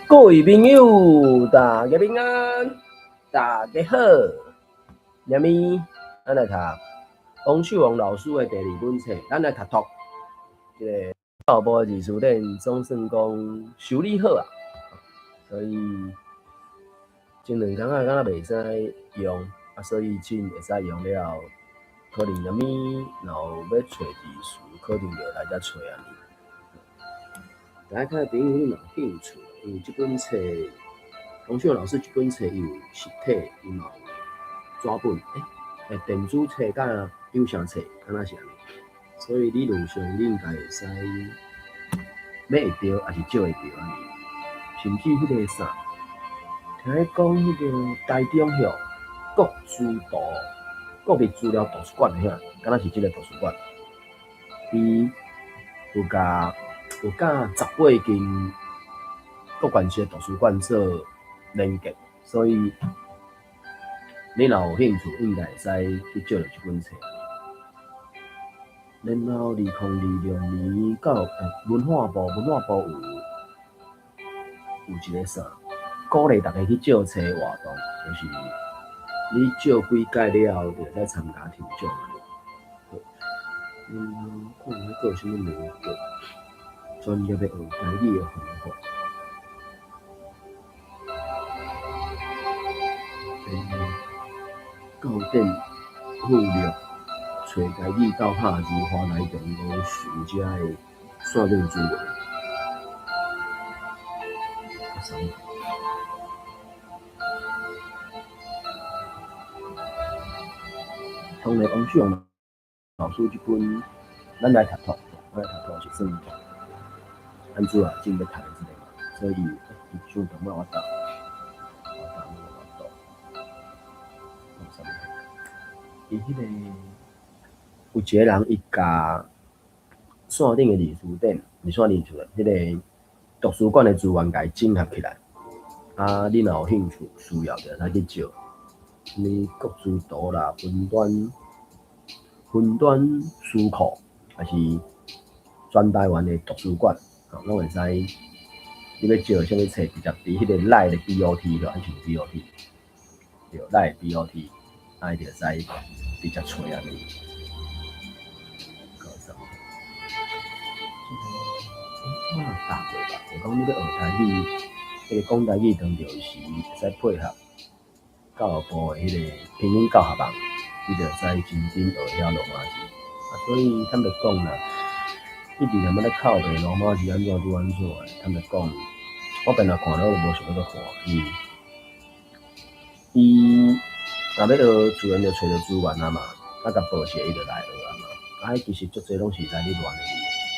各位朋友，大家平安，大家好。下面咱来读王秀王老师的第二本册，咱来读读这个教部字词典总算讲修理好啊，所以前两天敢若袂使用啊，所以真会使用了。可能下面若有要找字词，可能就来遮找啊。大家看朋友你若有兴趣，因为这本册王秀老师这本册有实体，有纸本，电子册甲有声册，敢若是安尼。所以理论上你应该会使买会到，还是借会到安尼。甚至迄个啥，听讲迄个台中遐国资图、国立资料图书馆遐，敢若是这个图书馆，伊有甲18间各县市的图书馆做连结，所以你若有兴趣，应该会使去借到这本册。然后2026年文化部有一个啥，鼓励大家去借册活动，就是你借几届了后，就会使参加抽奖安尼。然后看还有啥物名叫专业的学台语的方法。校正附录，找台语到拍字，华来中国暑假的线顶资源。从来王秀王老师这本，咱来读读是算安怎啊？真要读的这个嘛，所以上堂我答。伊迄个有一个人，伊甲线顶的字词典，是线顶出来，迄个图书馆的资源甲伊整合起来。啊，你若有兴趣需要就来去借。你国资图啦、分段书库，还是全台湾的图书馆，拢会使。你要借啥物册，直接伫迄个赖的 BOT 安像 BOT， 对，赖的 BOT， 啊，伊就使直接找安尼。我答过吧？就讲你要学台语，迄个讲台语当着是会使配合教育部的迄个平民教学网，你就会使真正学了罗马字。啊，所以坦白讲啦，一直他妈咧靠北罗马字安怎拄安怎的？坦白讲，我本来看了我无想要去看，伊若要学自然就找着资源啊嘛，啊甲报社伊就来学啊嘛。啊，其实足侪拢是来你乱的，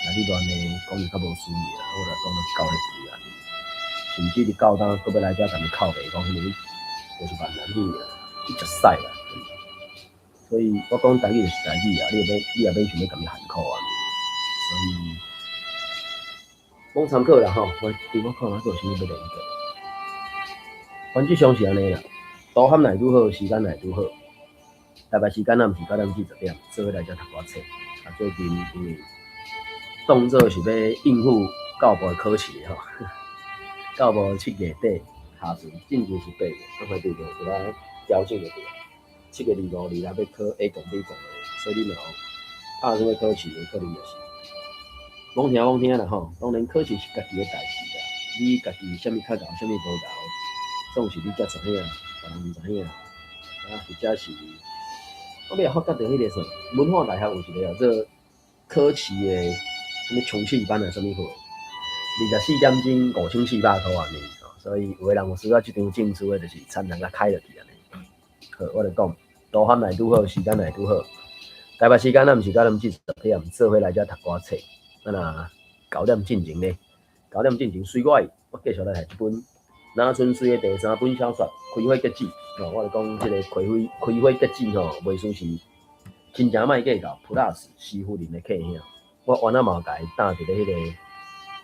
讲伊较无水的，我来讲到教咧边啊，甚至你教当搁要来遮甲你靠北讲迄个，就是闽南语啊，伊足屎啦。所以我讲台语就是台语啊，你也免想要甲伊含口啊。所以，罔参考啦吼，我看还有啥物要连结。原则上是安尼啦，图涵内拄好，时间内拄好。大概时间毋是9点至10点，做伙来遮读寡册。啊，最近因为当作是要应付教部的考试吼，教部7月底下旬，进前是8月，啊，反正就有来调整就对。7月25、26要考 A 共 B 共的，所以你若拍什么考试，可能就是罔听啦吼。当然考试是家己的代志啦，你家己啥物较厚，啥物无厚，总是你才知影，别人毋知影。啊，或者是我比较发觉到迄个啥，文化大学有一个叫做考试的什么冲刺班啊，什么货，24点钟5400块安尼。所以有个人有需要这张证书的，就是参人甲开落去安尼。好，我就讲，图涵内拄好，时间内拄好。台北时间咱毋是9点至10点，做伙来遮读寡册。啊，若9点进前呢，9点进前随我继续来读这本拿春水的第3本小说《开花结子》。我就讲这个开花结子吼，袂输是真正歹计较 Plus 师傅人的客兄。我原来嘛甲伊打伫咧迄个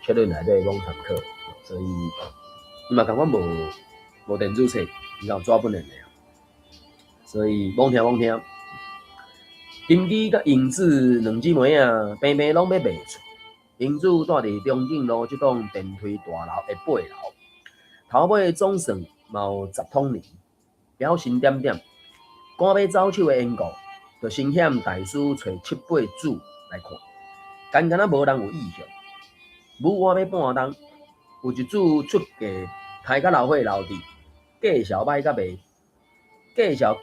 确认内底网参考，所以伊嘛共我无电子册，伊有纸本的。所以罔听。金枝甲英子两姊妹啊，平平拢要卖厝。英子住伫中正路这栋电梯大楼的8楼，头尾总算嘛有10桶年，表神点点，赶要走手的缘故，就先险大师找7、8主来看，干干无人有意向。武我要半冬，有一主出价开甲老伙老弟，介绍歹甲袂，介绍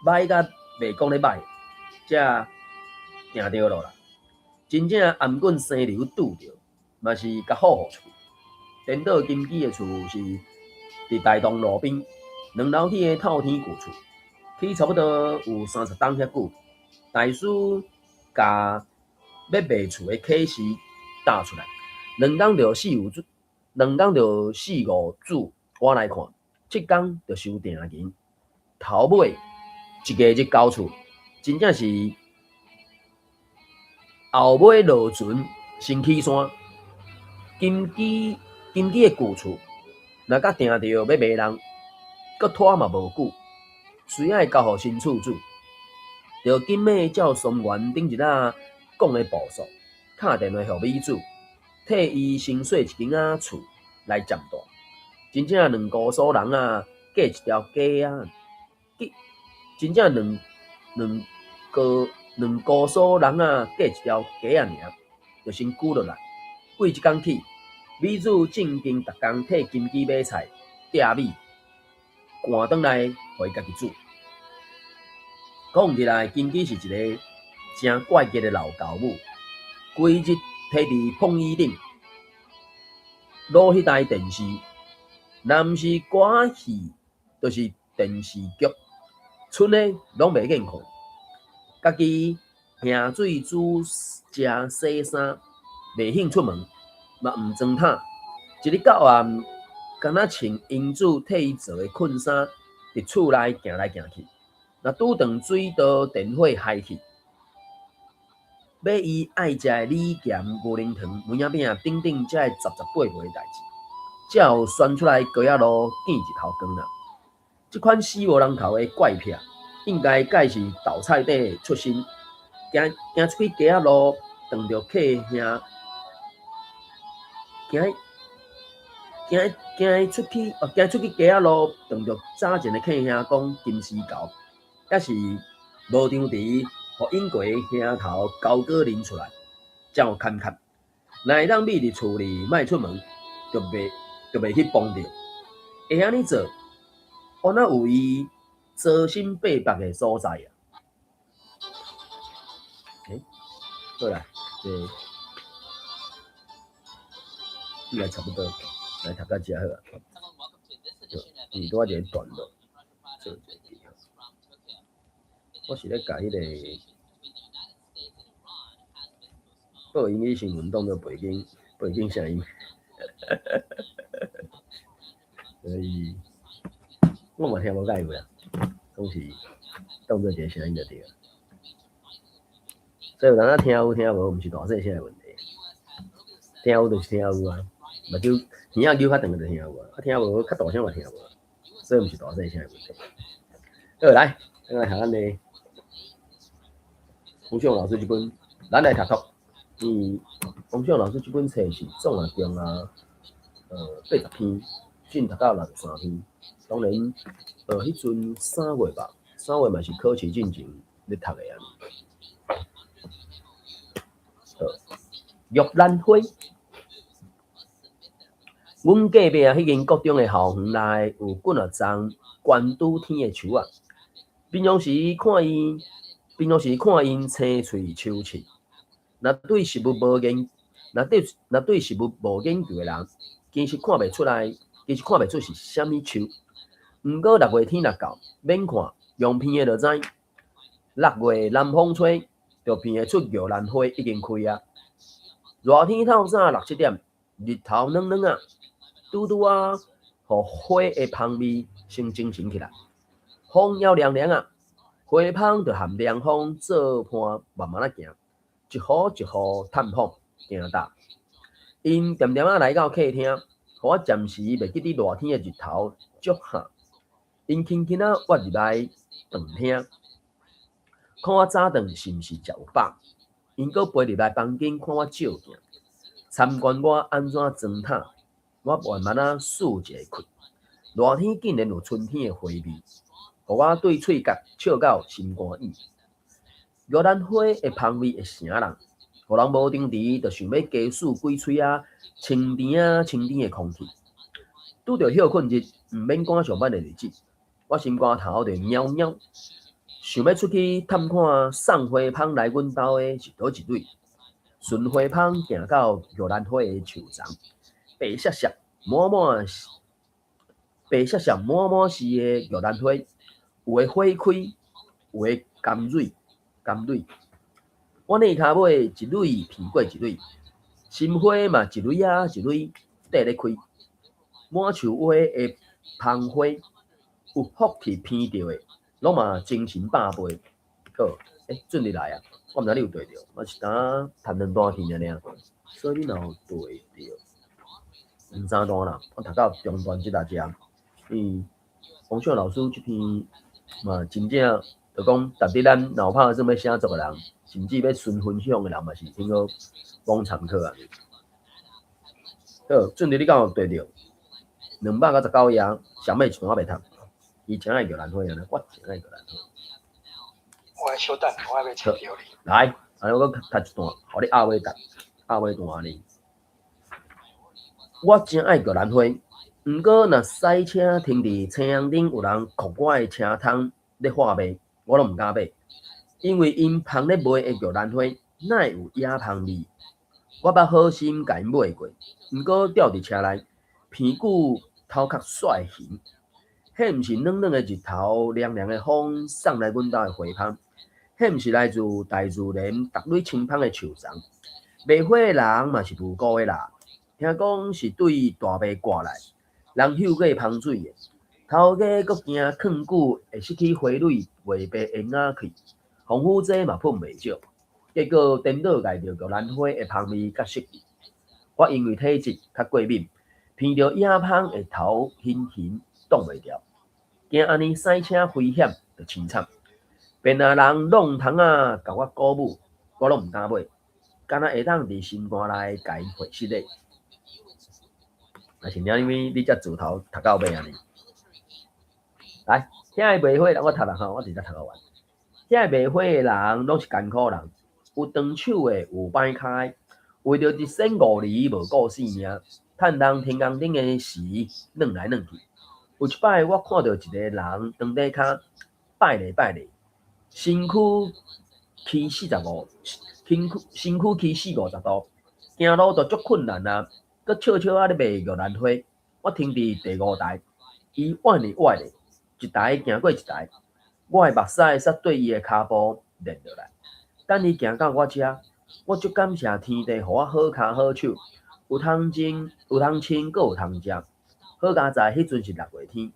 歹甲袂讲咧歹，才定着落来。真正颔棍生流拄着，嘛是甲好互厝。颠倒金鸡的厝是伫大东路边2楼梯的透天旧厝，起差不多有30栋遐久。大师甲要卖厝的启示打出来，2工就4、5组我来看，7工就收定银，头尾一个日交厝，真正是后尾落船先起山。金鸡的旧厝，若甲定着要卖人，搁拖嘛无久，随爱交互新厝主，着紧要照松原顶一仔讲的步数，敲电话互美主，替伊先洗一间厝来占大。真正2姑嫂人嫁一条鸡真正两姑嫂人嫁一条鸡尔，就先举落来。过一工起，美主正经逐工替金鸡买菜、摘米，赶转来互伊家己煮。讲起来，金鸡是一个真怪杰的老高母，规日摕伫碰椅顶录迄台电视，若毋是歌戏，就是电视剧，剩的拢袂瘾看。家己下水煮食洗衫，袂兴出门，嘛毋装毯。一日到暗，敢若穿英子替伊做的困衫，伫厝内行来行去。若拄顿水道电火害去，要伊爱食的米咸牛奶糖、糜仔饼等等才会杂八辈的代志，才有选出来高野路见一头光啦。这款死无人头的怪癖，应该该是豆菜底出身，行出去街仔路，撞着客兄，行出去街仔路，撞着早前的客兄讲金丝猴，也是无张持，互英国兄头高果认出来，才有坎坎。若会当秘伫厝里，莫出门，就袂去碰着。会安尼做，我哪有伊遮心背白的所在啊？好啦，应该差不多，来读到这好啊。拄啊一个段落，做一个记号。我是咧甲迄个报英语新闻当作背景声音，所以我嘛听无解话啊，拢是当作一个声音就对了。所以有当听有听无，毋是大细声的问题，听有就是听有啊，目睭耳仔揪较长就听有啊，听无较大声嘛听无，所以毋是大细声的问题。好，来，咱来读咱的洪秀老师这本，咱来读读。洪秀老师这本册是总啊中80篇，进读到63篇。当然，迄阵3月吧，3月嘛是考试进前咧读的啊。玉兰花，阮隔壁迄间国中的校园内有几啊丛悬拄天的树啊。平常时看因青翠秋切，若对实物无研究的人，其实看袂出是啥物树。毋过6月天若到，免看，用片的就知。6月南风吹，就片会出玉兰花已经开啊。热天透早6、7点，日头软软啊，拄互花的香味先精神起来。风要凉凉啊，花香就含凉风做伴，慢慢行，一呼一呼探访行踏。因点点来到客厅，互我暂时袂记伫热天的日头足下。因轻轻挖入来饭厅，看我早顿是毋是食有饱。因阁飞入来房间看我照镜，参观我安怎装塔，我慢慢啊漱一下气，热天竟然有春天的花味，互我对喙角笑到心肝意。玉兰花的香味会成人，互人无定时就想要加漱几喙啊，清甜的空气。拄着休困日，毋免赶上班的日子，我心肝头就喵喵，想要出去探看送花芳来阮兜的是倒一蕊。顺花芳行到玉兰花的树丛，白闪闪、满满是的玉兰花，有的花开，有的甘蕊。我内骹尾一蕊偏过一蕊，心花嘛一蕊啊一蕊缀咧开，满树花的芳花，有福气偏着的，拢嘛精神百倍。好，准你来啊！我毋知你有对着，我是呾谈两段天尔，所以你若有对着，毋三段啦，我读到中段即搭只，王秀老师即篇嘛真正就讲，特别咱脑拍这么写作的人，甚至要纯分享的人嘛是听过讲参考啊。好，准你敢有对着？299页，上尾一段我袂读，伊真爱玉兰花啊，我真爱玉兰花。我来小等，我还要找着你。来，安尼我读一段，互你压尾读，压尾段安尼。我真爱玉兰花，毋过若驶车停伫青阳顶有人酷我的车窗咧画卖，我拢毋敢买，因为因芳咧卖的玉兰花哪会有野芳味？我捌好心甲因买过，毋过吊伫车内，鼻骨头壳甩形，迄毋是软软的日头、凉凉的风送来阮兜的花香，迄毋是来自大自然逐蕊清芳的树丛。卖花的人嘛是无辜的啦，听讲是对大麦挂来，人嗅过芳水的，头家阁惊囥久会失去花蕊袂白烟仔去，防腐剂嘛喷袂少。结果颠倒界着玉兰花的香味甲色气。我因为体质较过敏，闻着野芳会头晕，挡袂牢，惊安尼驶车危险着凄惨。便若人弄窗啊，甲我鼓舞，我拢毋敢买，敢若会当伫心肝内甲因回失咧。啊，是了，因为你只自头读到尾安尼。来，遐个卖花人我读啦吼，我直接读到完。遐个卖花的人拢是艰苦人。有长手的，有歹骹的，为着一身五厘无顾性命，趁人天公顶的时软来软去。有一摆我看到一个人长底骹拜咧，身躯起45，身躯起40-50度，行路都足困难啊！佮悄啊咧卖玉兰花，我停伫第5台，伊歪咧，一台行过一台，我的目屎煞对伊的骹步连落来。等伊行到我遮，我足感谢天地，互我好骹好手，有通亲，阁有通食。好佳在迄阵是6月天，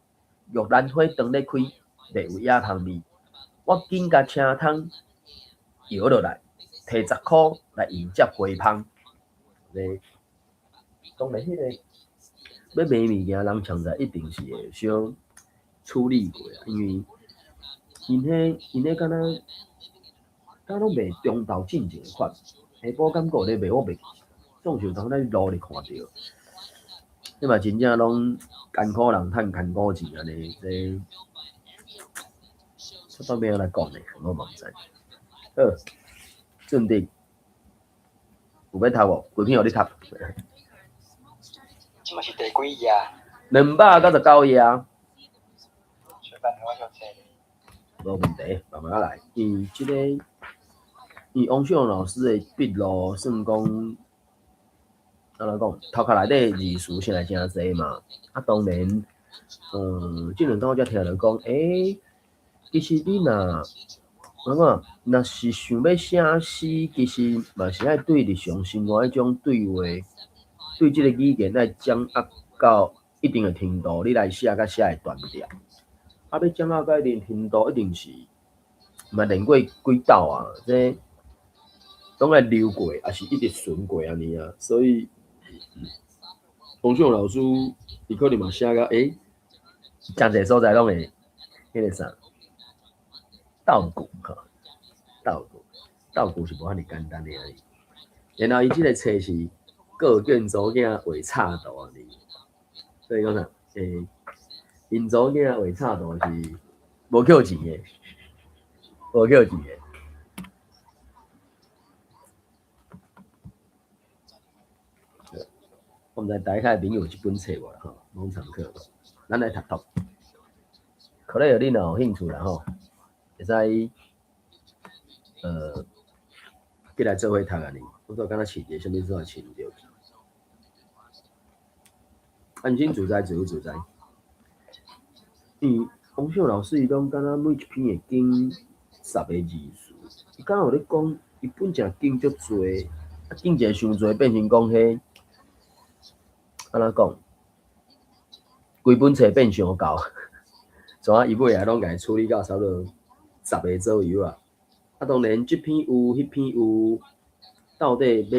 玉兰花当咧开，略有野芳味。我紧甲车窗摇落来，摕10箍来迎接花芳。当然，迄个要卖物件，人常在一定是会小处理过啊，因为因迄敢若。敢拢卖中道进前的款，下晡感觉咧卖我袂记，总是当咱路咧看到，你嘛真正拢艰苦人趁艰苦钱安尼，这这方面来讲咧，我嘛毋知。好，正定有要读无？规篇互你读。即嘛是第几页？299页。小等，我小找。无问题，慢慢来。伊王秀老师的笔录算讲，安怎讲？头壳内底字数实在诚济嘛。啊，当然，即两天我才听人讲，其实你若是想要写诗，其实嘛是爱对日常生活迄种对话，对即个语言爱掌握到一定的程度，你来写甲写会断掉。啊，要掌握到一定程度，一定是嘛练过几道啊，这。拢爱溜过，也是一直顺过安尼啊，所以王秀老师伊可能嘛写个真侪所在拢会迄个啥倒句哈，倒句是无遐尼简单的而已。然后伊即个册是各卷组囝画插图安尼，所以讲啥？因祖囝画插图是无扣钱的，无扣钱的。我毋知大家朋友有即本册无啦吼，农场课，咱来读读。可能有恁若有兴趣啦吼，会使过来做伙读安尼。我都敢若饲一个啥物煞饲唔着去。安心自在，自由自在。王秀老师伊讲，敢若每一篇会经10个字数，伊敢若有咧讲，伊本正经足侪，啊经一个伤侪，变成讲迄安怎讲？规本册变伤厚，怎啊伊尾啊拢甲伊处理到差不多10个左右啊。啊，当然这篇有，迄篇有，到底要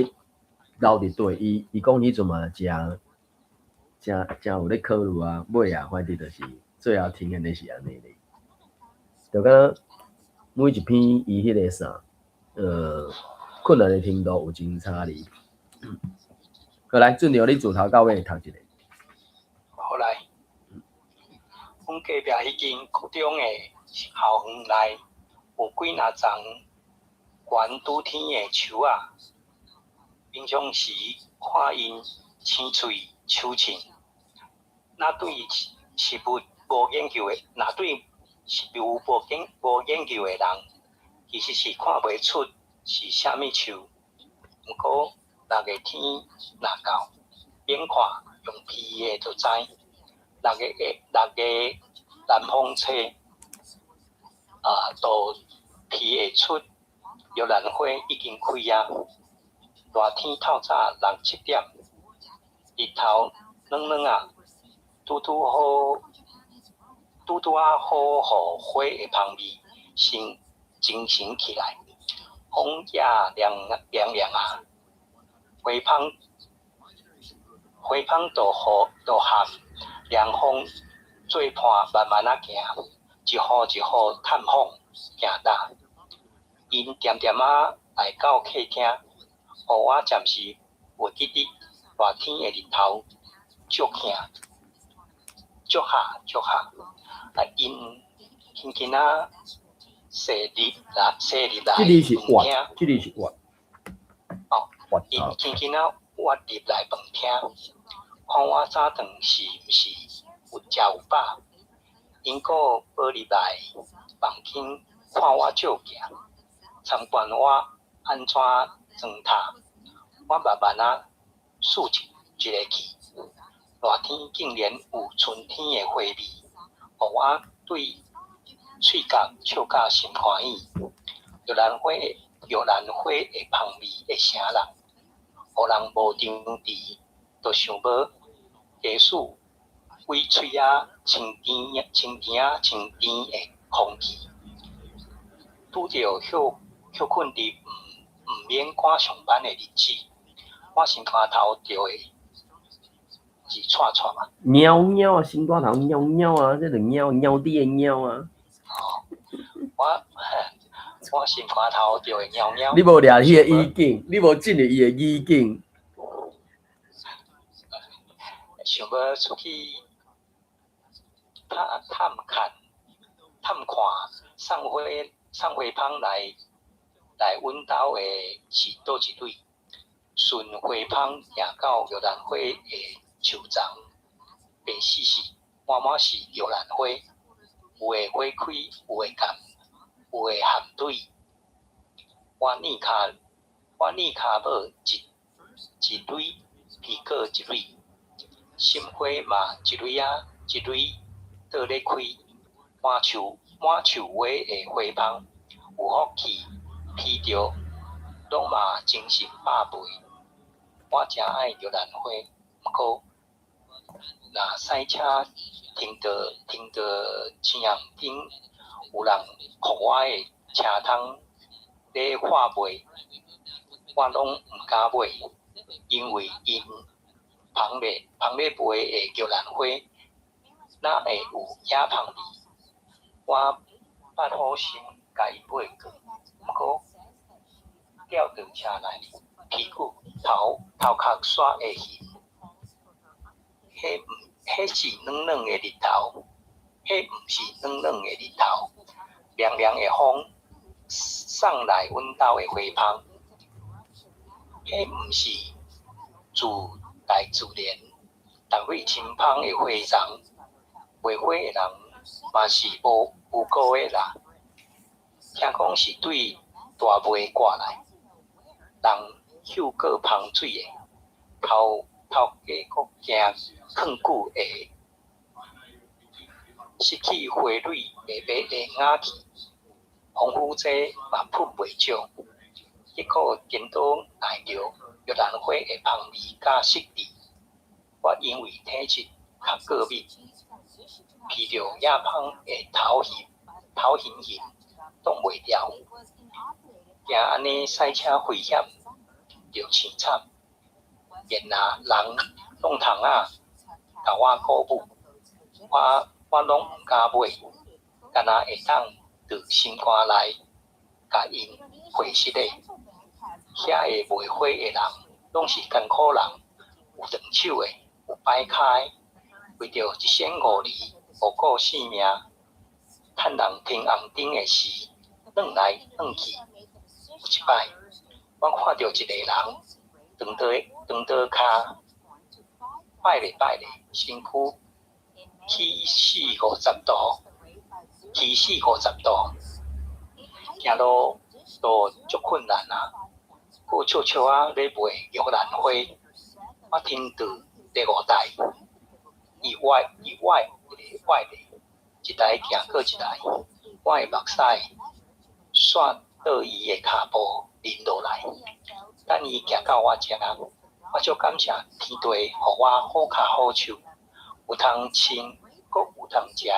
留伫对？伊讲迄阵嘛真有咧考虑啊，尾啊反正就是最后听的是安尼咧。就敢若每一篇伊迄个啥，困难的程度有真差哩。过来，准着你自头到尾读一个。好来，阮隔壁迄间高中的校园内有几若丛悬拄天的树啊，平常时看因青翠秋青，若对是无研究的，若对是无研究的人，其实是看袂出是啥物树。毋过六月天若到，免看用鼻的就知。六月南风吹，都鼻会出，玉兰花已经开啊。热天透早6、7点，日头软软啊，拄啊好，互花的香味先精神起来。风也凉啊，花芳就合凉风做伴，慢慢啊行，一号一号探访行大。因点点啊来到客厅，互我暂时袂记得热天的日头足下，因轻轻啊射入来这里是wat饭厅。这里是wat因轻轻啊挖入来饭厅，看我早顿是毋是有食有饱。因个跑入来房间看我照镜，参观我安怎装塔。我慢慢啊数一个去，热天竟然有春天的花味，互我对喙角笑甲心欢喜。玉兰花的香味会声人，互人无张持，就想要加速规喙啊清甜的空气。拄着休困伫毋免赶上班的日子，我心肝头就会一串串啊。喵喵啊，心肝头喵喵啊，这个喵滴的喵啊。我心肝头就会喵喵。你无掠迄个意境，你无进入伊的意境。想要出去探看送花芳来阮兜的是倒一对。顺花芳行到玉兰花的树丛，白死死，满是玉兰花，有的花开，有的干，有的含水。我捏骹要一蕊，皮果一蕊，心花嘛一蕊啊一蕊倒咧开。满树尾的花芳，有福气披着，拢嘛精神百倍。我真爱玉兰花，不过若赛车停到青阳顶，有人互我的车窗咧画卖，我拢毋敢买，因为因旁咧卖的玉兰花，哪会有野香味？我捌好心甲伊买过，不过吊到车内，屁股头壳刷会去，迄迄是软软的日头，迄毋是软软的日头。凉凉的风送来阮兜的花香，迄毋是自大自然，但为清芳的花丛。卖花的人嘛是无辜的啦，听讲是对大卖挂来，人嗅过芳水的，头家阁惊囥久会失去花蕊会雅气，防腐剂嘛喷袂少，结果见到内着玉兰花的香味甲色地，我因为体质较过敏。闻到野芳的头晕晕，挡袂牢，惊安尼赛车危险，着凄惨。然若人拢通甲我鼓舞，我拢毋敢买，敢若会当伫心肝内甲因回失的。遐个卖花的人，拢是艰苦人，有长手的，有摆骹的，为着一身五厘。无顾性命，趁人天红顶的时，转来转去。有一摆，我看到一个人，长刀骹，摆咧，身躯起40-50度，行路都足困难啊！佫悄悄咧卖玉兰花，我听到第5台，意外一台行过一台，我的目屎刷到伊的骹步淋落来。等伊行到我遮，我足感谢天地，予我好脚好手，有通穿，阁有通食。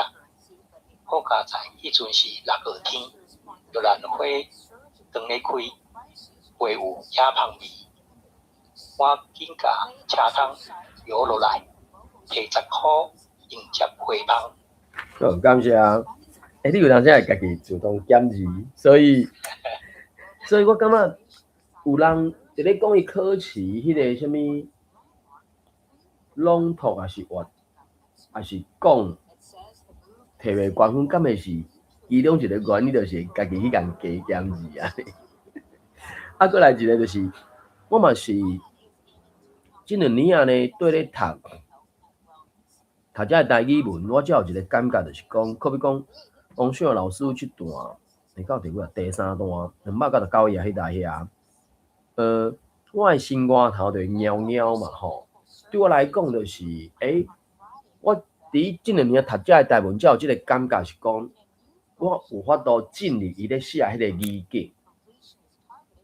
好佳在迄阵是6号天，玉兰花当咧开，花有野芳味。我紧甲车窗摇落来，摕10箍迎接花芳。好，感谢啊！你有当时会家己主动检视，所以我感觉有人伫咧讲伊考试迄个什么朗读，还是话，还是讲摕袂高分，敢会是其中一个原因，就是家己去共加检视啊。啊，过来一个就是，我嘛是即2年啊呢，对咧读遮台语文，我才有一个感觉，就是讲，可比讲王小老师这段，会到第几啊？第3段200-9页迄台遐，我的心肝头就猫猫嘛吼。对我来讲，就是我伫即2年读遮台文，才有即个感觉，是讲我有法度进入伊咧写迄个语境，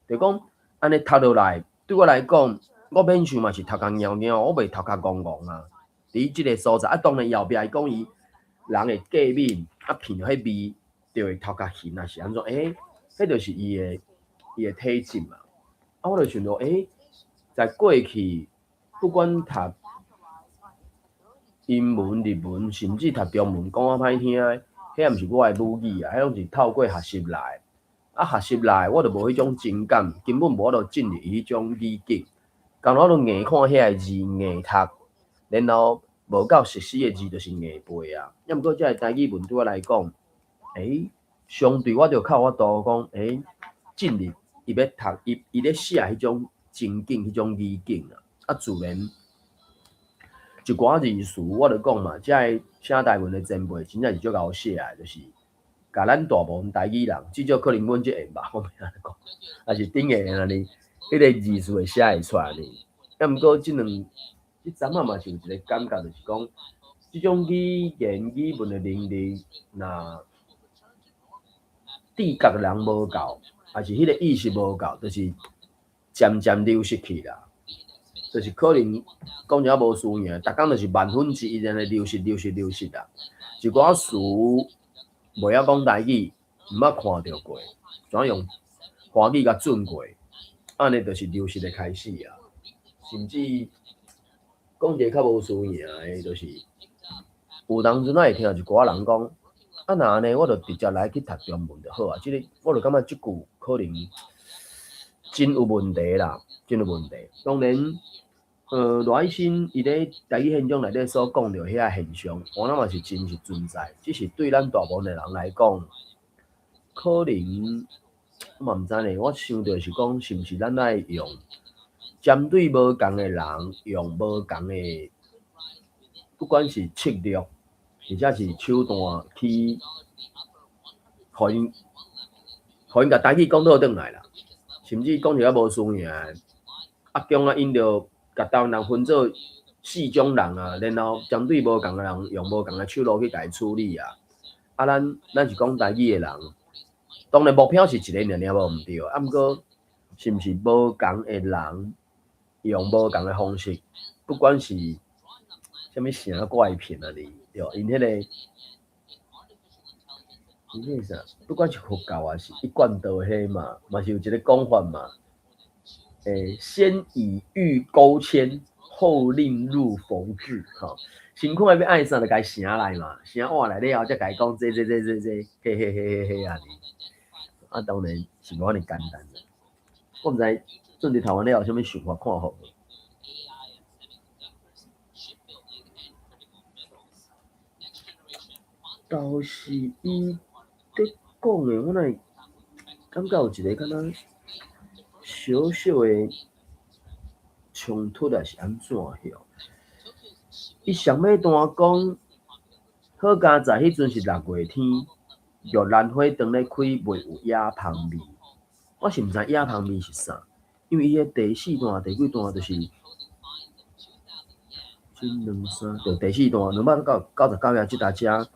就讲安尼读落来，对我来讲，我勉强嘛是读较猫猫，我袂读较戆戆啊。伫即个所在，当然后壁伊讲伊人的过敏，闻到迄味，就会头壳晕，是安怎？迄就是伊的体质嘛。我就想到，在过去，不管读英文、日文，甚至读中文，讲歹听的，迄毋是我的母语啊，迄拢是透过学习来。学习来，我就无迄种情感，根本无法度进入迄种语境。刚我都硬看遐个字，硬读。然后无够熟悉的字，就是硬背啊。要毋过这台语文对我来讲，相对我就较有法度讲，进入伊要读，伊咧写迄种情景、迄种语境啊。自然一寡字词，我就讲嘛，这写台文的前辈真正是足够写的，就是甲咱大部分台语人，至少可能阮这下吧，我袂安尼讲，还是顶下安尼，迄个字词会写会出来呢。要毋过即阵嘛是有一个感觉，就是讲，即种语言语文的能力，若知觉的人无够，还是迄个意识无够，就是渐渐流失去啦。就是可能讲遮无输赢，逐工就是1/10安尼流失啦。一寡词袂晓讲台语，毋捌看到过，怎用华语甲转过，安尼就是流失的开始啊。甚至讲一个较无输赢的，就是有当阵会听一寡人讲，若安尼我就直接来去读中文就好啊。即个我就感觉即句可能真有问题啦，真有问题。当然，赖医生伊咧台语现象内底所讲着遐现象，我那嘛是真实存在，只是对咱大部分的人来讲，可能我嘛毋知呢。我想着是讲，是毋是咱爱用针对无共的人，用无共的，不管是策略，或者是手段去，互因甲台语讲倒转来啦，甚至讲一个无输赢的，强啊，因着甲台湾人分做4种人啊，然后针对无共的人，用无共的手路去甲伊处理啊。咱是讲台语的人，当然目标是一个尔无毋对，啊，毋过是毋是无共的人用无共的方式，不管是啥物啥怪片啊，对，因迄个。因迄啥，不管是佛教还是一贯道迄嘛是有一个讲法嘛。先以欲勾牵，后令入佛智。吼，先看要爱啥就甲伊写来嘛，写换来了后，才甲伊讲这，嘿啊！啊，当然是无安尼简单啦。我毋知转伫台湾了有啥物想法看法无？倒是伊伫讲的，我哪感觉有一个敢若小小的冲突，还是安怎吼？伊上尾段讲，好佳在迄阵是6月天，玉兰花灯咧开卖有野芳味。我是毋知野芳味是啥，因为伊个第4段、第几段就是1、2、3，就第4段299页即搭遮。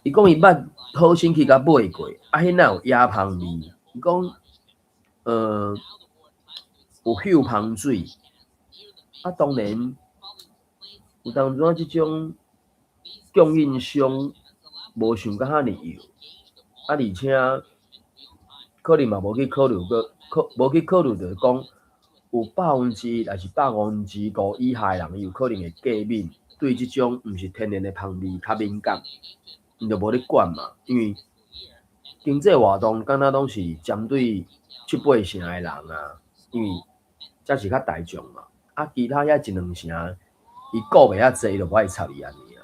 伊讲伊捌好心去甲买过，啊，迄哪有野芳味？伊讲，有嗅芳水，啊，当然有当阵即种供应商无想甲遐尔幼，啊，而且可能嘛无去考虑着讲有1%还是5%以下人有可能会过敏，对即种毋是天然的芳味较敏感。因就无咧管嘛，因为经济活动敢若拢是针对7、8成的人啊，因为才是较大众嘛。啊，其他遐1、2成，伊顾袂遐济，伊就无爱插伊安尼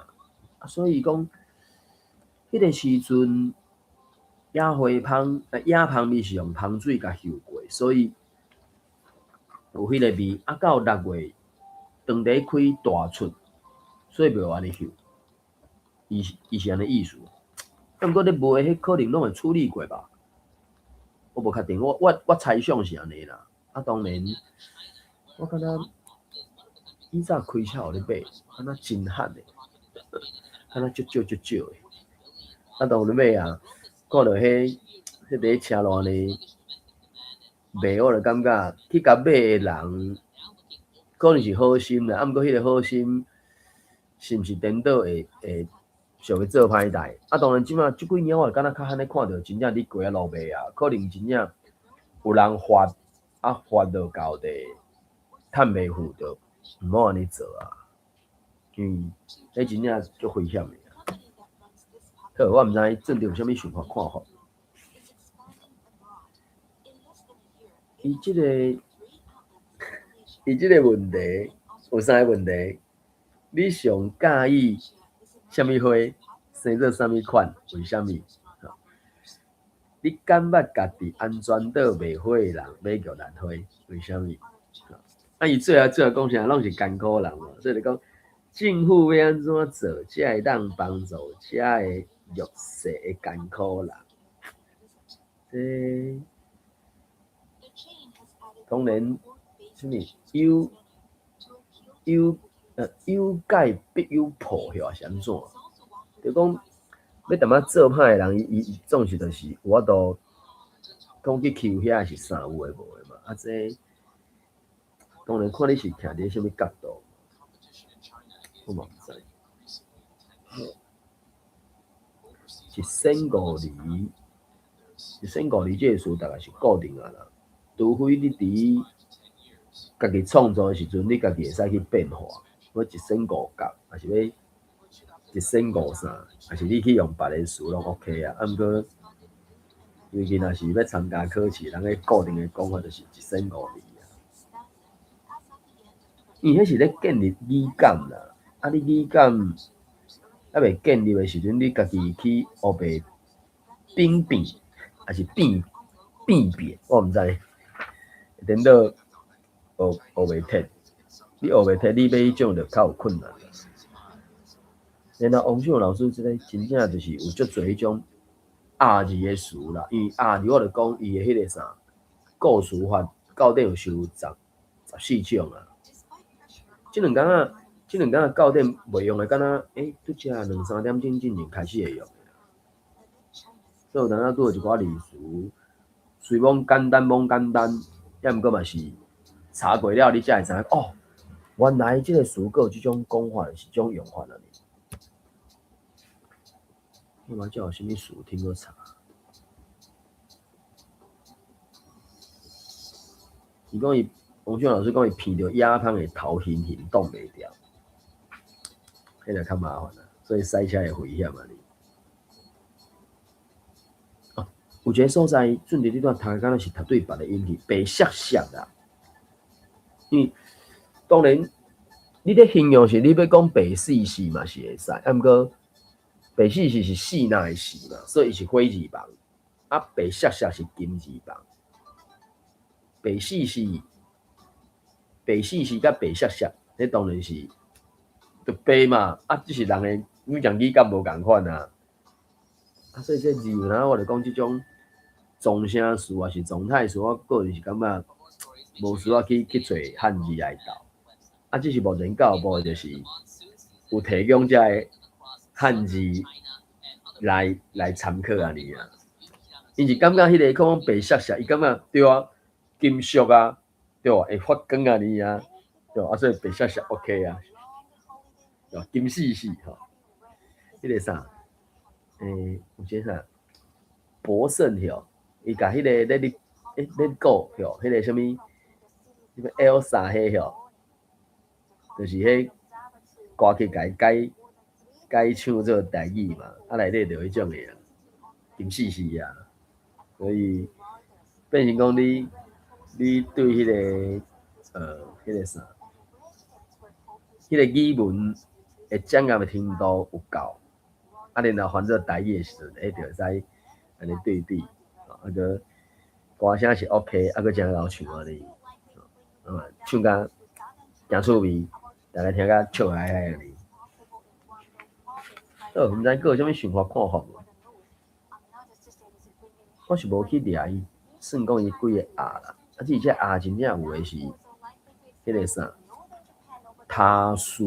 啊。所以讲，迄个时阵野芳味是用芳水甲嗅过，所以有迄个味。啊，到6月，当地开大出，所以袂有安尼嗅。伊是安尼意思，毋过咧卖迄可能拢会处理过吧，我无确定，我猜想是安尼啦。啊，当然，我感觉以早开车有咧买，敢若真罕诶，敢若足少诶。啊，当然买啊，看到迄个车路安尼卖，我就感觉去甲买诶人可能是好心啦，啊，毋过迄个好心是毋是颠倒会想要做歹代？啊，当然即马即几年我敢若较罕咧看到真正伫过啊路卖啊，可能真正有人发到到地，趁袂付着，毋好安尼做啊，迄真正足危险诶。好，我毋知正有啥物想法看法。伊即个问题有3个问题，你上介意啥物花？生做啥物款？为啥物？你敢捌家己安全岛卖花的人买玉兰花？为啥物？啊，伊最后讲啥？拢是艰苦人嘛，所以就讲政府要安怎做，才会当帮助遮个弱势的艰苦人？这当然，啥物有戒必有破，是安怎？就讲要淡仔做歹的人，伊总是就是有法度讲去求遐是啥有诶无诶嘛。啊，这当然看你是徛伫啥物角度，我嘛毋知。一仙五厘，这个词大概是固定啊啦，除非你伫家己创作的时阵，你家己会使去变化。要1仙5角，还是要1仙5啥，还是你去用别个词拢 OK 啊。啊，毋过尤其若是要参加考试，人个固定的讲法就是1仙5厘啊。因迄是咧建立语感啦。啊，你语感还未建立的时阵，你家己去学袂兵变，还是变变，我毋知。颠倒学袂摕，你学袂摕，你要迄种就较有困难。然后王秀老师即个真正就是有足侪迄种R 字的词啦，因为 R 字我就讲伊的迄个啥构词法到底有收14种啊。即两工仔到底袂用的，敢若拄则2-3点钟进前开始会用。所以有当仔拄着一寡字词，虽讲简单罔简单，也毋过嘛是查过了，你才会知影哦，原来即个词佫有即种讲法，是即种用法啊。我嘛叫有啥物词听过查？伊讲伊王秀老师讲伊鼻着亚芳的头晕动袂掉，迄个较麻烦啦，所以塞车会危险啊你。有一个所在，准伫你段读敢若是读对别的音去，白涩涩啦。因为当然，你咧形容是你要讲白死死嘛是会使，啊毋过白死死是死那的死嘛，所以是火字旁，啊白涩涩是金字旁，白死死甲白涩涩，迄当然是就白嘛，啊只是人的每种语感无共款啊。啊，所以这字呢，我就讲即种状声词还是状态词，我个人是感觉无需要去找汉字来斗。啊，只是目前教育部就是有提供这个汉字来参考安尼啊。因是感觉迄个讲白涩涩，伊感觉对啊，金属啊，对啊，会发光安尼啊，对啊，所以白涩涩 OK 啊，对啊，金死死吼，迄个啥？有些啥？博胜吼，伊甲迄个Let Go 吼，迄个啥物？什么 Elsa 迄吼，就是迄歌曲改唱做台语嘛，啊内底就迄种诶啊，金死死啊，所以变成讲你对迄个迄个啥，迄个语文会掌握的程度有够，啊然后翻做台语诶时阵，就会使安尼对比，啊个歌声是 OK， 啊个真好唱安尼，唱甲真趣味，大家听甲笑嗨嗨安尼。毋知佫有啥物想法看法无？我是无去掠伊，算讲伊几个啊啦，啊只这啊真正有诶是迄个啥，他词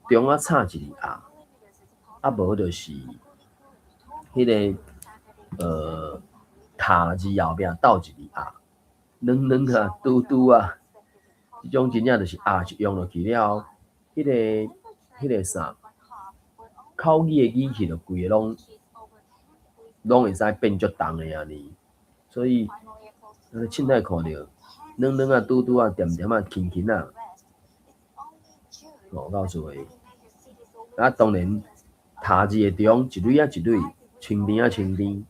中啊插一个啊，啊无就是迄个他字后壁倒一个啊，软啊嘟啊，即种真正就是啊就用落去了，迄个啥，口语诶语气就规个拢会使变足重诶安尼，所以凊彩看着软啊嘟啊点啊轻啊，到最后，啊当然他字诶中一蕊啊一蕊，清甜啊清甜，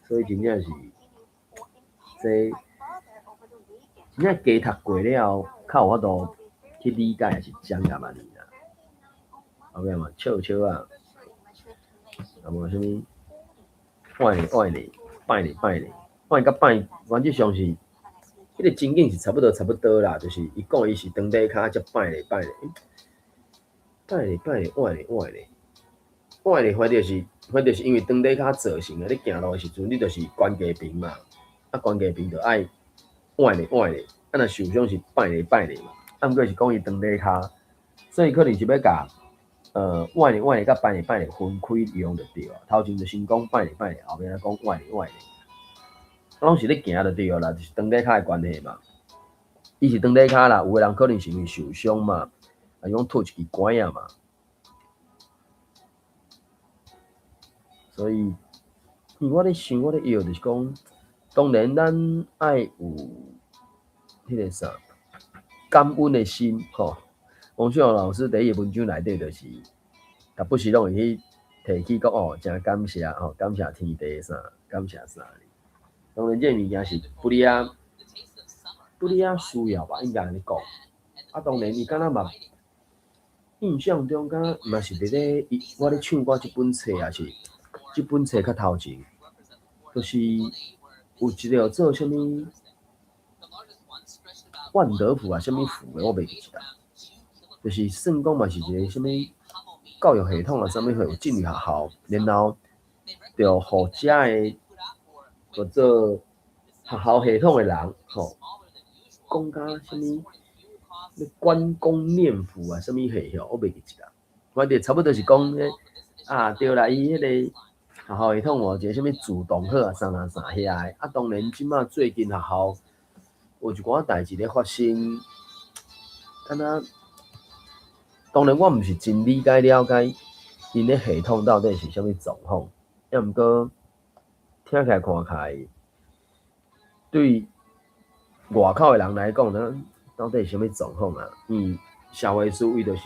所以真正是这真正加读过了，较有法度去理解，还是掌握安尼啦。后壁嘛笑啊，啊无啥物。换咧，拜咧，甲拜，原则上是迄个情景是差不多啦，就是伊讲伊是当底骹才拜咧，换咧，反正就是因为当底骹造成啊，你行路的时阵，你就是关节平嘛，啊关节平就爱换咧，啊若受伤是拜咧嘛，啊毋过是讲伊当底骹，所以可能是要甲。换咧，甲拜咧分开用就对啊。头前就先讲拜咧，后面来讲换咧。拢是咧行就对啦，就是当底骹诶关系嘛。伊是当底骹啦，有个人可能是因为受伤嘛，啊用脱一支管啊嘛。所以，我咧想，我咧摇就是讲，当然咱爱有迄个啥感恩诶心吼。王秀老师第一个文章内底就是，逐不时拢会去提起讲哦，真感谢吼，感谢天地啥，感谢啥。当然，这物件是不离啊需要吧，应该安尼讲。啊，当然伊敢若嘛，印象中敢若嘛是伫咧，我咧唱过即本册也是，即本册较头前，就是有一个做啥物万德福啊，啥物福的，我袂记得，就是算讲嘛是一个啥物教育系统啊，啥物会有进入学校，然后着互遮的叫做学校系统的人吼，讲甲啥物关公念佛啊，啥物系吼，我袂记得，反正差不多是讲啊，对啦，伊迄个学校系统哦，一个啥物自动课啊，啥遐的，啊，当然即马最近学校有一寡代志咧发生，敢若当然我毋是真理解了解因咧系统到底是啥物状况，要毋过听起来看起来，对外口的人来讲呢，到底是啥物状况啊？社会思维就是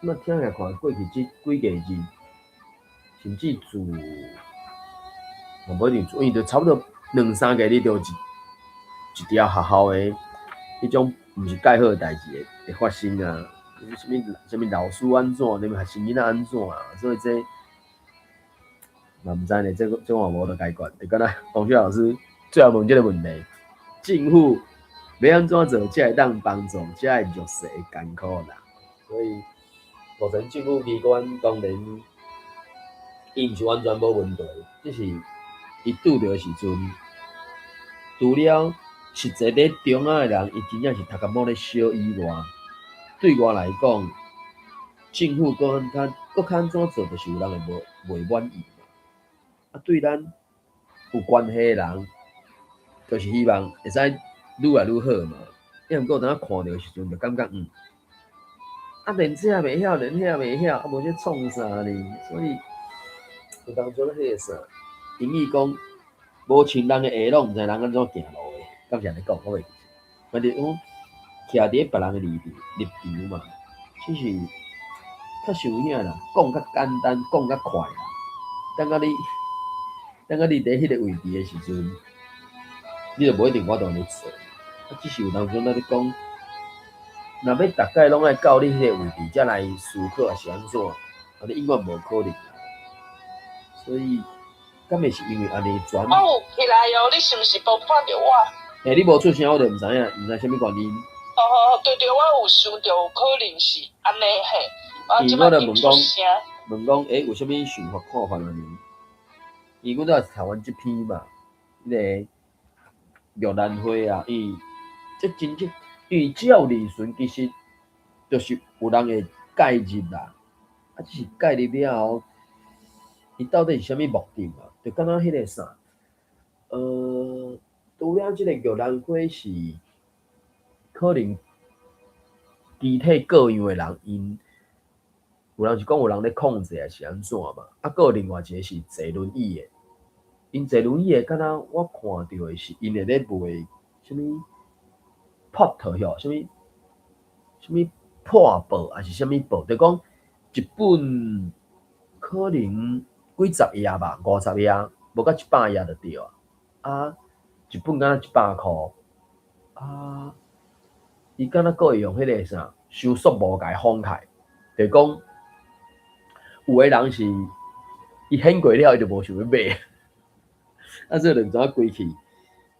那听起来看过去即几个日，甚至自无一定，因为就差不多2、3个日，就一条学校的迄种毋是介好的代志会发生啊。啥物老师安怎，你们学生囡仔安怎啊？所以这嘛毋知呢，这也无得解决。就敢若洪旭老师最后问这个问题：政府要安怎做，才会当帮助遮个弱势的艰苦人？所以目前政府机关当然，伊毋是完全无问题，只是伊拄着的时阵，除了实际咧中央的人，伊真正是读甲某咧烧以外，对我来讲，政府搁较安怎做，就是有人会袂满意。啊，对咱有关系的人，就是希望会使愈来愈好嘛。因毋过当看到的时阵，就感觉啊，连这也袂晓，连遐也袂晓，啊，无咧创啥呢？所以有当初迄个啥，英语讲无亲人的下路，毋知人安怎行路的，敢是安尼讲，我袂记。反正讲徛伫别人的立场嘛，只是较想遐啦，讲较简单，讲较快啦。等到你伫迄个位置的时阵，你就无一定我当咧做。啊，只是有当初咱咧讲，若要大概拢爱到你迄个位置，才来思考也是安怎，啊，你永远无可能。所以，敢会是因为安尼全？我有起来哦，你是毋是无看到我？你无出声，我就毋知影，毋知啥物原因。对，我有想到有可能是安尼嘿。我即摆听出声。问讲，有啥物想法看法安尼？因为阮都是读完即篇嘛，迄个玉兰花啊，这真正，因为照理顺其实就是有人会介入啦，啊，只是介入了后，伊到底是啥物目的嘛？就敢若迄个啥，除了即个玉兰花是可能肢体各样的人因。有人是讲有人咧控制，还是安怎嘛？啊，还有另外一个是坐轮椅的，因坐轮椅的，敢若我看到的是因会咧卖什物破套哟，什物破报，还是什物报？就讲一本可能几十页吧，50页，无到100页就对啊。啊，一本敢若100块，啊，伊敢若会用迄个啥收束无甲伊封起，就讲。有的人是伊显过了，伊就无想要买，啊，所以就毋知影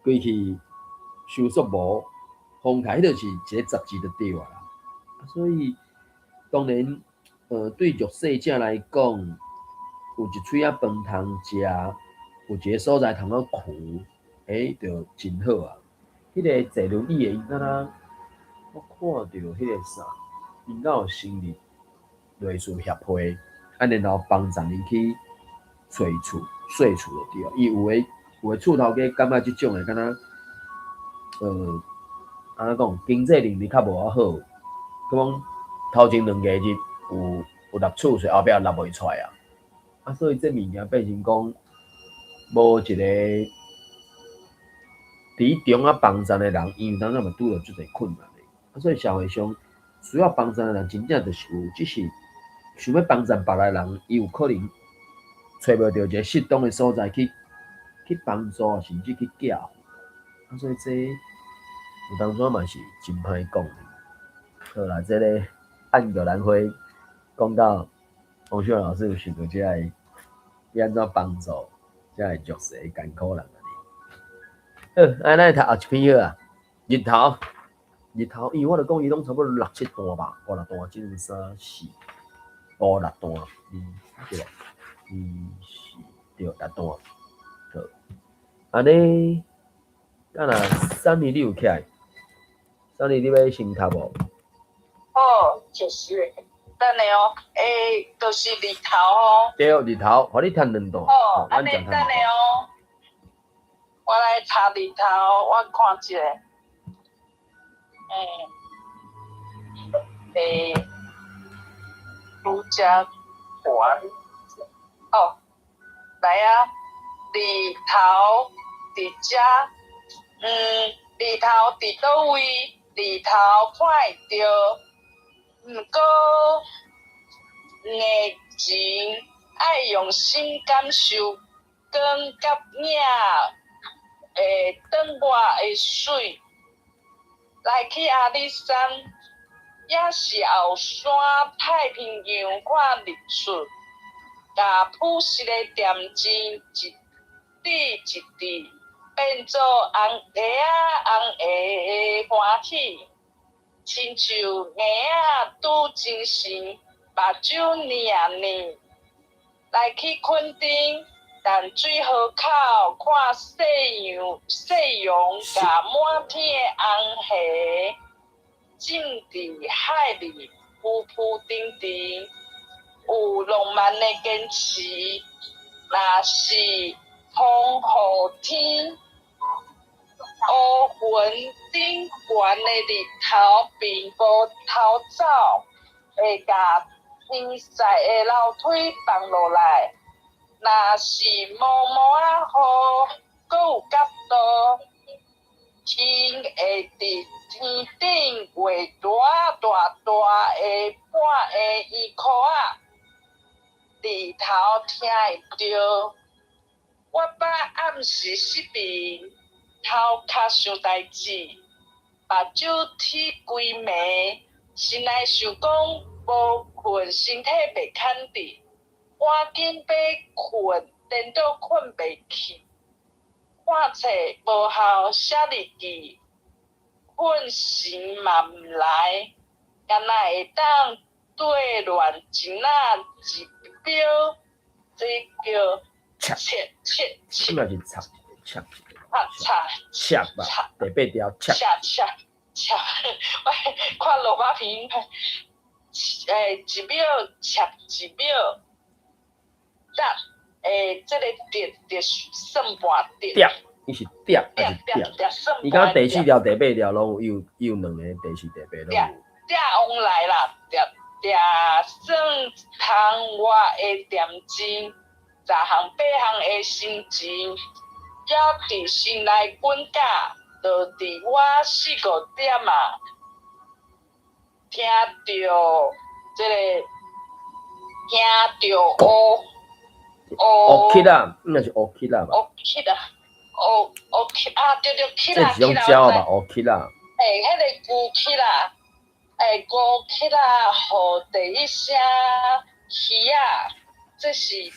归去收束无封起，迄就是一个杂志就对啊啦。所以当然，对弱势者来讲，有一喙仔饭通食，有一个所在通好囥，就真好啊。迄个坐轮椅的，伊敢若我看到迄个啥，因敢有成立类似协会。啊，然后帮助因去找厝、说厝就对。伊有诶厝头家感觉即种诶，敢若安怎讲，经济能力较无遐好，咁讲头前2个月有落厝税，后壁落袂出来啊。啊，所以这物件变成讲无一个伫中啊帮助诶人，因为当然嘛拄着足侪困难诶。啊，所以社会上需要帮助诶人，真正就是有，只是。想要帮助别个人，伊有可能找无到一个适当的所在去帮助，甚至去寄付。啊，所以这有当初嘛是真歹讲的。好啦，这个按玉兰花讲到王秀老师有想过这会要安怎帮助这会弱势艰苦人好，安尼读后一篇好啊。日头，因为我著讲伊拢差不多6、7段吧，5、6段，1、2、3、4、5、6段，2、4、对，6段。好，安尼，敢若Sunny你有起来？Sunny你要先读无？哦，就是。等下哦，就是日头哦。对，日头，互你读2段。哦，安尼等下哦，我来查日头，我看一下。儒家馆。哦，来啊，日头伫遮，日头伫倒位？日头看会到，毋过眼前爱用心感受光甲影转外的水。来去阿里山，也是后山太平洋看日出，甲朴实的点睛一滴一滴，变做红红的欢喜，亲像鸭拄精神，目睭黏。来去垦丁，淡水河口看夕阳，甲满天的红霞，浸伫海里浮浮沉沉，有浪漫的坚持。若是风雨天，乌云顶悬的日头并无偷走，会甲天晒的楼梯放落来。若是毛啊雨，阁有角度，天会伫天顶画大的半个圆箍仔，日头听会着。我捌暗时失眠，头壳想代志，目睭铁规暝，心内想讲无困，身体袂牵直，赶紧要困，颠倒困袂去。看册无效写日记，困神嘛毋来，敢若会当对乱一仔一秒，这叫切。什么是插？插吧，第8条插。我看罗马片，一秒插一秒，这个叠算半叠。伊是叠还是叠？伊讲第4条、第8条拢有2个，第4、第8拢有。叠往来啦，叠算窗外的点睛，10项8项的心情，还伫心内滚架，就伫我4、5点啊，听着这个，听着乌气啦，应该是乌气啦吧？乌气啊，对，气啦，这是种鸟吧？乌气啦。迄个牛气啦，牛气啦，互第一声鱼啊，这是鱼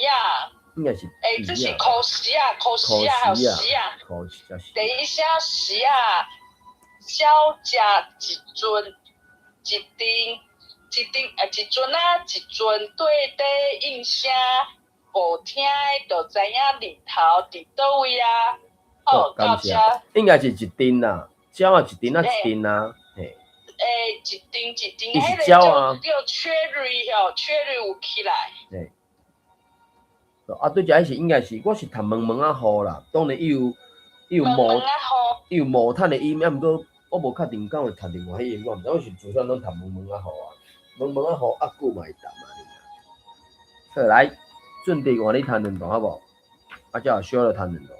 啊，应该是这是苦时啊，还有时啊，第一声时啊，少食一樽，一樽啊，一樽对底应声，无听的就知影日头伫倒位啊。好，到这。应该是一丁啦，鸟啊一丁啊一丁啊，嘿。一丁，迄个叫cherry 有起来。嘿。啊，对遮是应该是，我是读蒙蒙仔雨啦，当然伊有毛毯的音，啊，毋过我无确定敢会读另外迄音，我毋知，我是自小拢读蒙蒙仔雨啊，蒙蒙仔雨啊久嘛会读嘛。好，来，准备换你读2段好无？啊，才有小了读2段。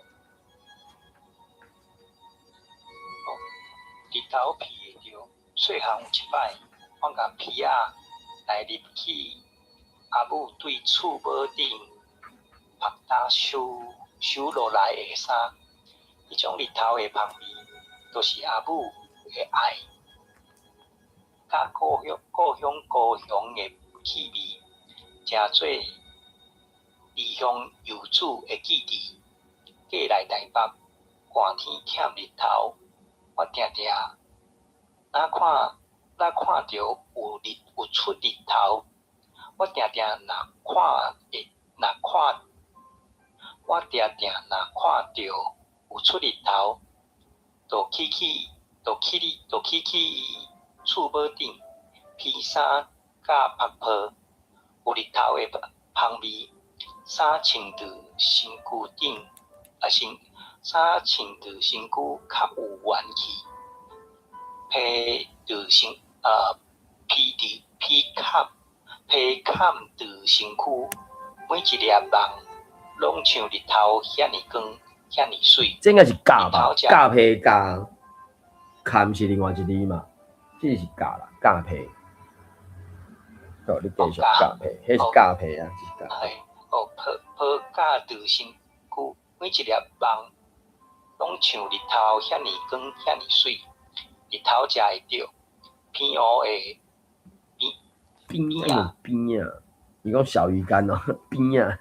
日头鼻会着，细汉有一摆，我甲皮仔来入去，阿母对厝帽顶拍打收落来的衫，迄种日头的香味，就是阿母的爱，甲故乡的气味，诚做离乡游子的记忆。过来台北，寒天欠日头，我定定哪看到有出日头，我定定我定定若看到有出日头，就起厝尾顶披衫甲曝泡，有日头的香味，衫穿伫身躯顶，衫穿伫身躯较有元气，被盖伫身躯，每一粒梦拢像日头遐尼光，遐尼水。这应该是甲吧？甲皮甲，坎是另外一字嘛？这是甲啦，甲皮。好，你继续甲皮，迄是甲皮啊，是甲。抱甲伫身躯，每一粒梦拢像日头遐尼光，遐尼水。日头食会着，偏湖的边啊，伊讲小鱼干哦，边啊。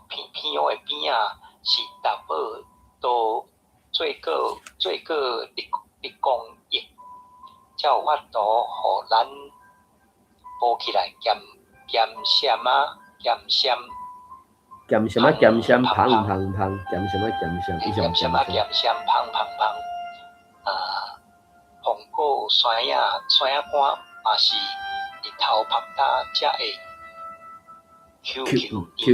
偏湖的边啊，是达宝都做过立功业，才有法度互咱补起来咸咸，胖，伊上胖。红果山影干嘛是日头晒打才会 QQ 甜，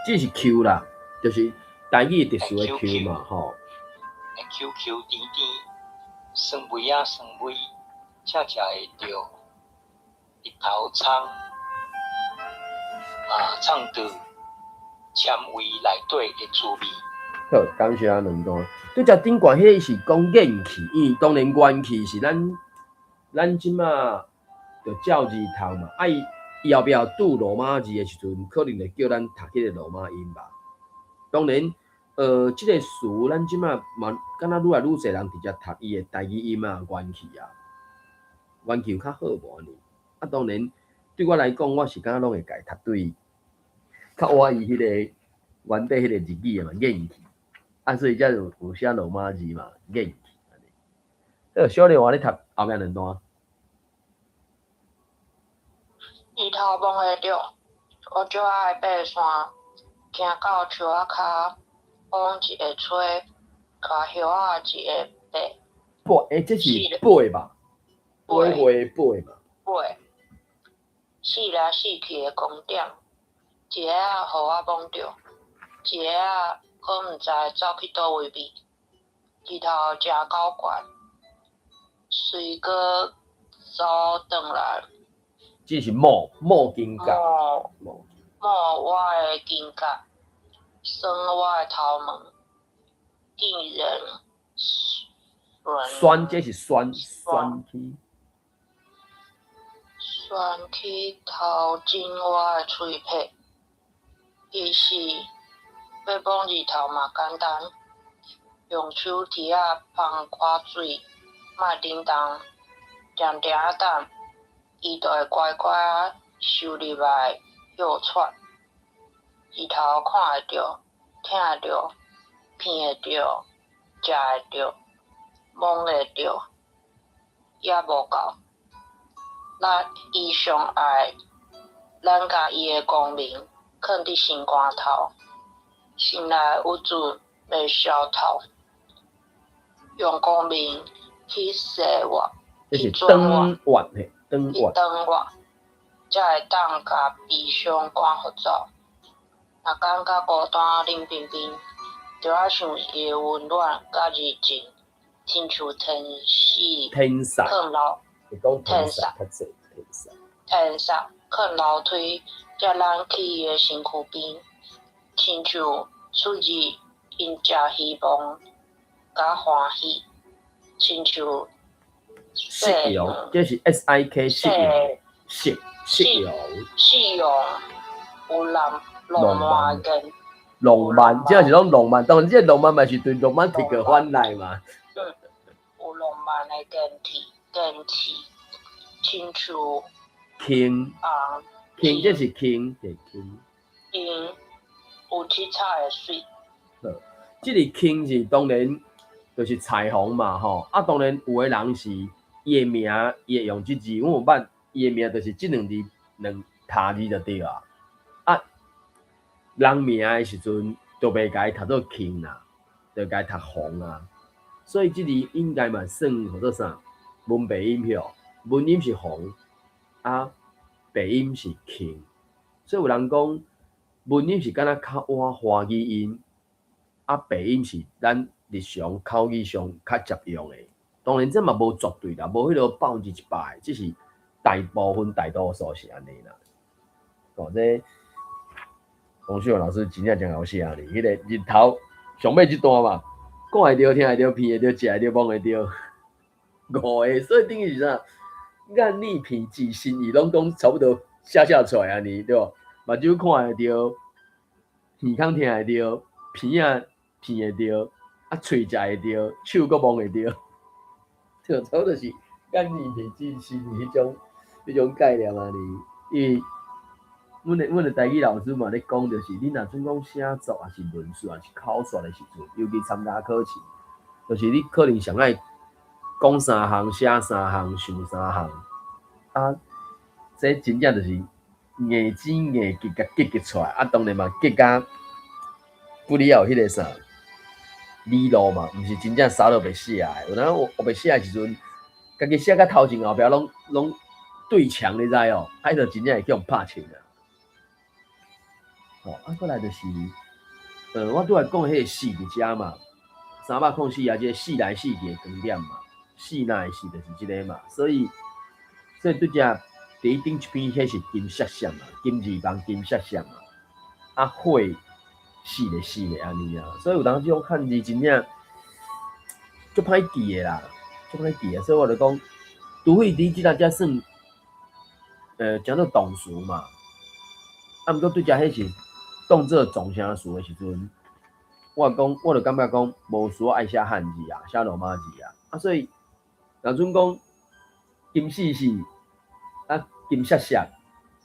这是 Q 啦，就是台语特殊的 Q 嘛，吼。QQ 甜，酸味，才会着日头藏伫纤维内底的滋味。好，感谢两段。对只顶悬迄是讲元气，因为当然元气是咱即马着照字头嘛，伊后壁拄罗马字的时阵，可能会叫咱读迄个罗马音吧。当然，即个词咱即马嘛，敢若愈来愈侪人直接读伊的台语音啊，元气啊，元气有较好无呢？啊，当然对我来讲，我是敢若拢会家读对较晏伊迄个原底迄个日语嘛，元气。啊，所以才有写罗马字嘛，元气。小丽话你读后面两段。日头摸会着，我就爱爬山，行到树仔骹，风一个吹，甲叶仔一个爬。这是爬吧？爬嘛。爬。四来四去的光点，一个仔互我摸着，一个仔可毋知走去倒位边。日头真够悬，随个走转来。这是某金甲，某我的金甲，酸我的头毛，令人酸，这是酸气，酸气头进我的喙皮。其实要摸日头嘛简单，用手提仔放看水，莫叮当，定仔等。伊就会乖乖啊收入来摇喘，日头看会着、听会着、闻会着、食会着、摸会着，也无够。伊上爱，咱甲伊的光明放伫心肝头，心内有主袂消透，用光明去洗我，去转我。转我，才会当甲悲伤赶互走。若感觉孤单冷冰冰，就爱想伊的温暖甲热情，亲像天使藏楼，天煞藏楼梯，才咱去伊的身躯边，亲像出日因食希望甲欢喜，亲像。食用，这是 SIK 食用，有浪漫根，浪漫，即是拢浪漫，当然即浪漫嘛是对 romantic 嘅翻来嘛。有浪漫的更起清楚。傾傾即是傾，係傾。傾有七彩的水。即個傾是當然就是彩虹嘛吼，啊當然有個人是伊的名，伊會用即字，我有捌伊的名就是即兩字他字就對啊。啊，人名的時陣就袂甲伊讀做傾啦，就甲伊讀紅啊。所以即字應該嘛算叫做啥？文白音票，文音是紅，啊白音是傾。所以有人講文音是敢若較晚華語音，啊白音是咱日常口語上較常用的。當然這嘛無絕對啦，無迄個100%，只是大部分大多數是安尼啦。哦，這黃旭榮老師真正真好寫啊！你迄個日頭上尾這段嘛，講會着、聽會着、鼻會着、食會着、摸會着，五個，所以等於是啥？眼耳鼻舌身意攏講差不多寫出來安尼，對吧？目睭看會着，耳孔聽會着，鼻仔鼻會着，啊喙食會着，手閣摸會着，就差不多是眼耳鼻舌身意迄種概念啊！因為阮的台語老師嘛咧講，就是你若准講寫作，還是論述，還是口說的時陣，尤其參加考試，就是你可能上愛講三項、寫三項、想三項，啊，這真正就是硬擠硬結甲結出來，啊，當然嘛結甲不離有迄個啥理路嘛，毋是真正啥都袂寫的。有當我袂寫的時陣，家己寫甲頭前後壁攏對牆，你知哦？迄就真正會叫人拍槍啊！哦，啊，過來就是，我拄來講迄個四佇遮嘛，304啊，即個四來四去的光點嘛，四哪的四就是即個嘛，所以拄遮第一頂一篇迄是金閃閃嘛，金字旁金閃閃嘛，啊火四個四個安尼啊，所以有當時種漢字真正足歹記的啦，足歹記的，所以我就講，除非你即個才算，講做動詞嘛，啊，毋過對遮迄是。當做總聲詞的時陣，我就感覺講無需要愛寫漢字啊，寫羅馬字啊，啊所以若準講金四四啊金閃閃、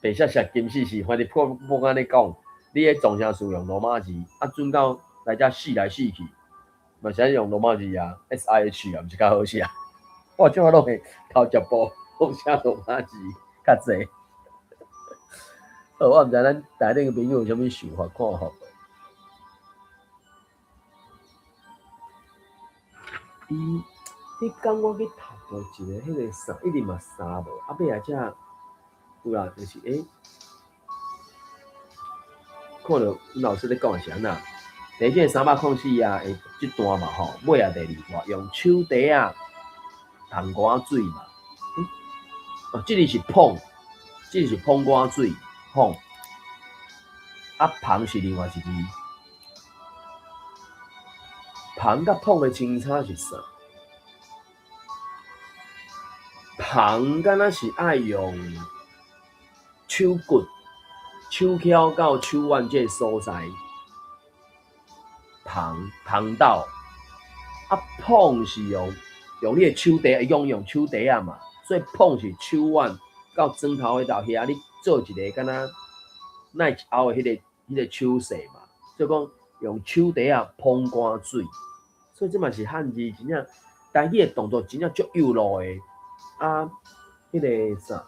白閃閃、金四四，反正不安尼講，你個總聲詞用羅馬字，啊準到來遮四來四去，嘛是用羅馬字啊 ，SIH 啊，毋是較好寫。我怎啊攏會頭一步講寫羅馬字較濟。我毋知咱台頂個朋友有啥物想法，看好。你講我去讀過一個迄個啥，一定嘛三無，啊尾仔遮有啦，就是看到阮老師咧講的是安那，第一個304啊，即段嘛吼，尾仔第二段用手底啊捧瓜水嘛，即個是捧，即個是捧瓜水。捧啊，捧是另外一字，捧甲捧的清差是啥？捧敢若是愛用手骨、手翹到手腕這個所在，捧到啊，捧是用你的手底，用手底啊嘛，所以捧是手腕到指頭迄度遐你。做一個敢若耐一後的迄個手勢嘛，所以講用手底啊捧乾水，所以這嘛是漢字真正台語的動作真正足有路的啊，迄個啥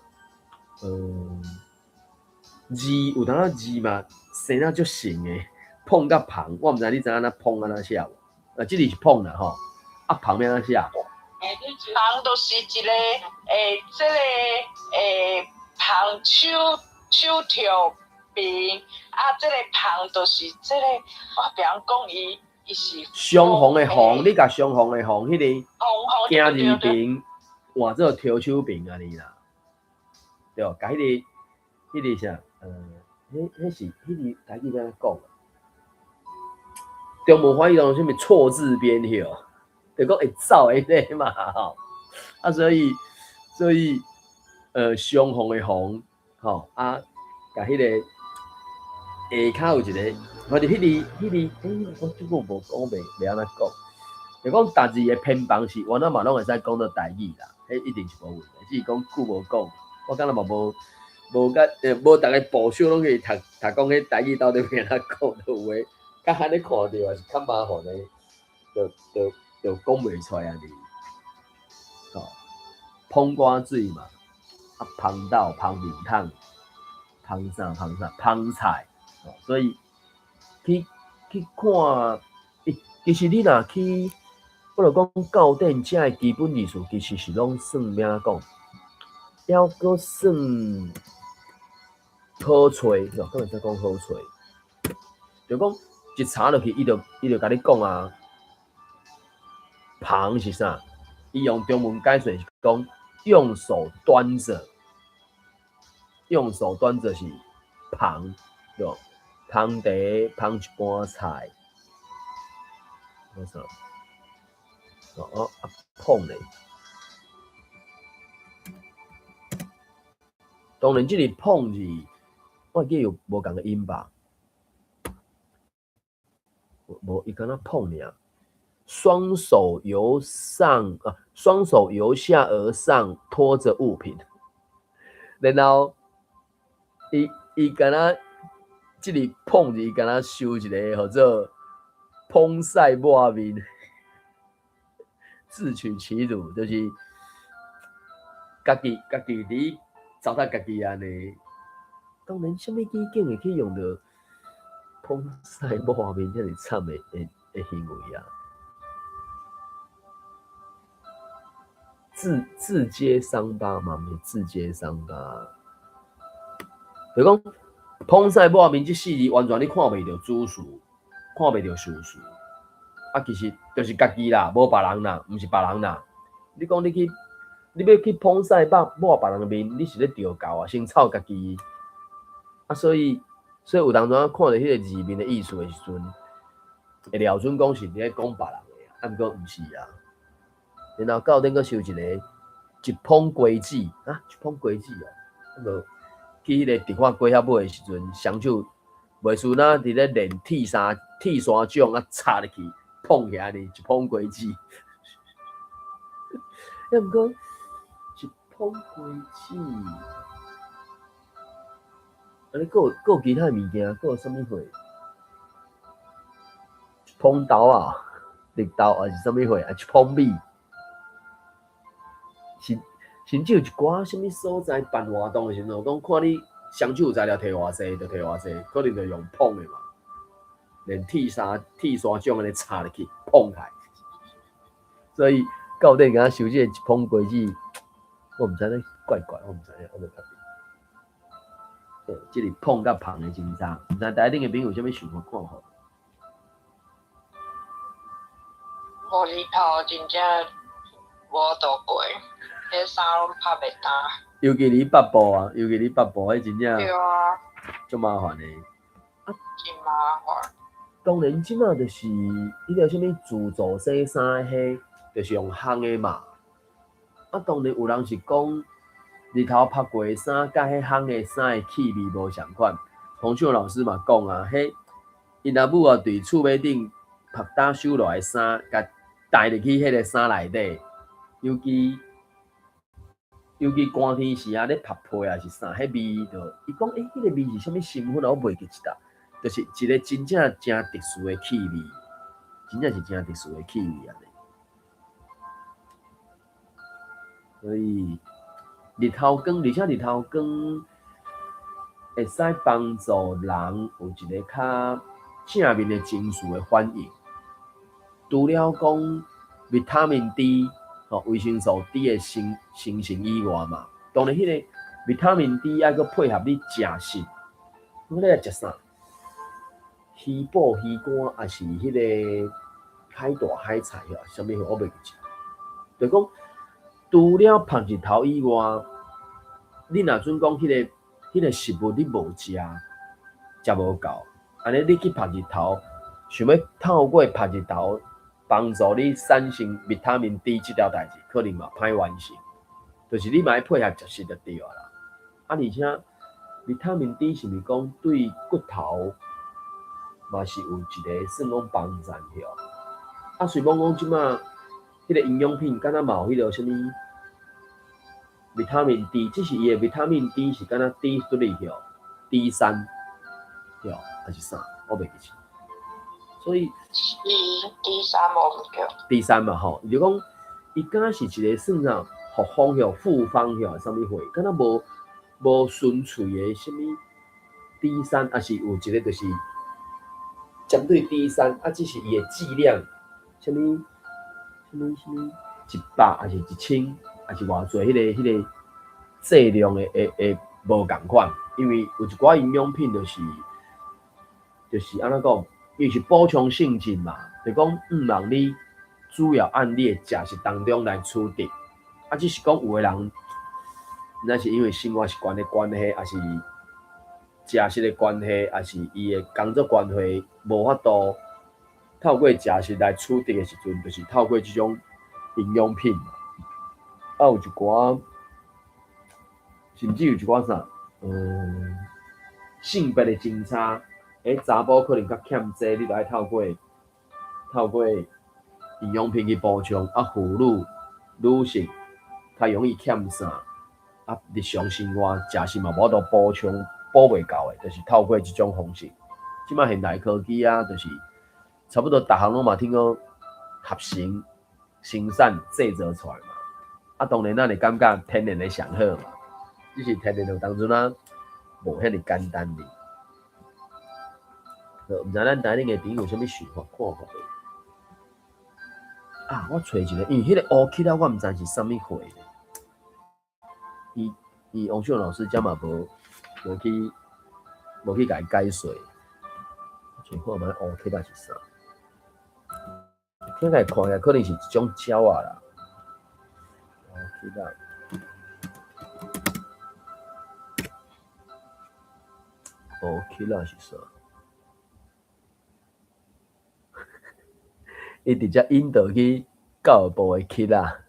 字有當仔字嘛，生啊足成的捧甲捧，我毋知你知影安怎捧安怎寫無？這裡是捧啦吼，啊捧要安怎寫？捧就是一個這個捧手條邊啊，這個捧就是這個，我別人講伊是雙紅的紅，你甲雙紅的紅，迄個驚字邊換做挑手邊安尼啦，對，甲迄個啥，迄是迄個台語要安怎講？中文翻譯成啥物錯字邊吼，就講會走的個嘛吼，啊所以。雙紅的紅，吼啊，甲迄個下骹有一個我就我即个无讲袂安怎讲，就讲逐字的偏旁是原来嘛拢会使讲到台语啦，迄一定是无问题。只是讲久无讲，我感觉嘛无逐个部首拢可以读讲迄台语到底要安怎讲，就有诶，较罕你看到也是较麻烦诶，就讲袂出来安尼。哦，烹瓜水嘛，啊芳豆、芳面汤、芳菜，哦，所以去看，其实你若去，我著讲教典遮诶基本意思，其实是拢算咩讲，还阁算好找，哦，敢会使讲好找，就讲一查落去，伊就甲你讲啊，旁是啥？伊用中文解说是讲用手端着是旁，对吧？旁茶、旁一盘菜，啥？碰咧。当然，这个碰字，我记有无共个音吧？无，伊敢若碰尔。双手由下而上拖着物品，然后伊敢若这里碰字，伊敢若收一个叫做碰晒抹面，自取其辱，就是家己伫糟蹋家己安尼。当然，什么意境会去用到碰晒抹面这么惨的行为啊？自揭伤疤嘛，毋是自揭伤疤。就讲碰晒抹面这四字，完全你看袂到主事，看袂到事实。啊，其实就是家己啦，无别人啦，毋是别人啦。你讲你要去碰晒抹别人的面，你是咧调教啊，先操家己。啊，所以有当中看到迄个字面的意思的时阵，会了准讲是咧讲别人的，啊，毋过毋是啊。然后到顶个收一个一捧龟子啊，一捧龟子哦，那个去迄个地看龟遐尾的时阵，双手袂输那伫咧练铁砂掌啊，插入去碰起来呢，一捧龟子。要毋过一捧龟子，安尼佫有其他物件，佫有啥物货？一捧豆啊，绿豆还是啥物货？啊，一捧米。甚至有一寡什么所在办活动的时阵，讲看你双手有材料摕偌济，就摕偌济，可能就用碰的嘛，连铁砂掌安尼插入去碰开。所以到底敢收这一捧龟子，我毋知咧怪，我毋知影，我无确定。这里碰甲碰的真差，毋知大家顶的朋友有啥物想法看法？无日头真正无倒过。迄衫拢拍袂干，尤其你北部啊，迄真正对啊，足麻烦的。真麻烦。当然，即马就是迄个啥物自助洗衫迄，就是用烘的嘛。啊，当然有人是讲日头晒过的衫，甲迄烘的衫的气味无相款。洪秀老师嘛讲啊，迄因阿母啊，伫厝尾顶晒打收落来的衫，甲带入去迄个衫内底，尤其寒天时啊，咧晒被啊是啥，迄味就伊讲，迄个味是啥物成分啊？我袂记一搭，就是一个真正真特殊的气味，真正是真特殊的气味啊！所以日头光，而且日头光会使帮助人有一个较正面的情绪的反应。除了讲维他命 D。维生素 D 的生成以外嘛，当然迄个维他命 D 还阁配合你食食，你来食啥？鱼脯、鱼肝，还是迄个海带、海菜啊？啥物我袂记。就讲除了晒日头以外，你若准讲迄个食物你无食无够，安尼你去晒日头，想要透过晒日头。帮助你产生维他命 D 这条代志，可能嘛歹完成，就是你嘛要配合食食就对啦。啊，而且维他命 D 是毋是讲对骨头嘛是有一个算讲帮衬吼。啊，随便讲即马迄个营养品，敢若嘛有迄个啥物维他命 D， 只是伊的维他命 D 是敢若 D3 吼 ，D3 吼还是啥？我袂记清。所以第三无对。D3嘛吼，就讲伊敢若是一个算啥复方吼、复方吼，啥物货，敢若无纯粹的啥物 D3， 还是有一个就是针对 D3， 啊，只是伊的剂量，啥物100还是1000，还是偌济迄个剂量会无共款，因为有一寡营养品就是安怎讲，伊是补充性质嘛，就讲让你主要按你的食食当中来取得，啊，只是讲有的人，那是因为生活习惯的关系，还是食食的关系，还是伊的工作关系，无法度透过食食来取得的时阵，就是透过这种营养品。啊，有一寡，甚至有一寡啥，性别的侦查，查甫可能较欠这，你就爱透过营养品去补充。啊，妇女性较容易欠啥，啊，日常生活食食嘛无法度补充，补袂到的，就是透过这种方式。即摆现代科技啊，就是差不多逐项拢嘛听讲合成、生产、制作出来嘛。啊，当然咱会感觉天然的上好嘛，只是天然的当阵啊，无遐尼简单哩。毋知咱台顶的朋友有啥物想法看法咧？啊，我找一个，因为迄个乌克啊，我毋知是啥物货咧。伊王秀老师遮嘛无去甲伊解说，我看觅乌克啊是啥？听起来看起来可能是一种鸟啊啦。乌克啊是啥？伊直接引导去教育部的克啊，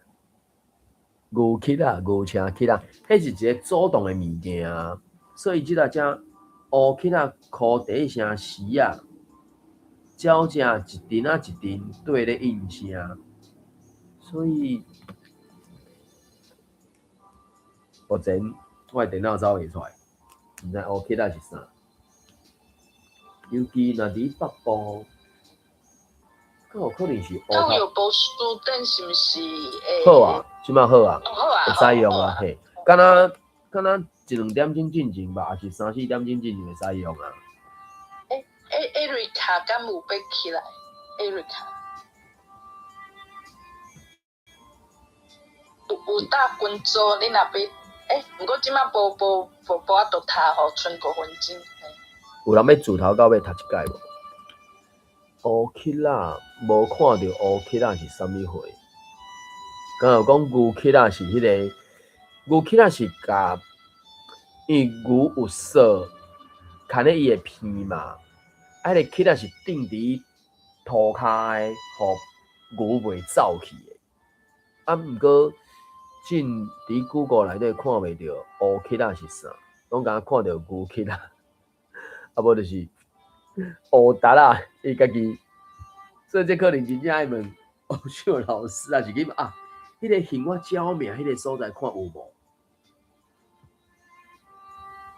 牛克啊，牛车克啊，迄是一个主动的物件啊。所以即个只乌克啊，哭第一声时啊，鸟只一阵啊一阵对咧应声，所以目前我的电脑找袂出来，毋知乌克啊是啥。尤其若伫北部。有可能是那有无书灯是毋是？好啊，即摆好啊，好啊，会使用啊，嘿，敢若1、2点钟进前吧，还是3、4点钟进前会使用啊。艾瑞卡敢有要起来？艾瑞卡有搭群组，你若要毋过即摆无法度读吼，剩5分钟。有人要自头到尾读一届无？乌克啊，无看到乌克啊是啥物货？敢有讲牛克啊是迄个牛克啊是甲，因为牛有扫，牵咧伊的鼻嘛，啊，迄个克啊是定伫涂骹的，互牛袂走去的。啊，毋过进伫 Google 内底看袂到乌克啊是啥，拢敢看到牛克啊，啊无就是乌达啦，伊家己，所以这可能真正爱问王秀老师啊，是去啊，迄个杏花椒名迄个所在看有无？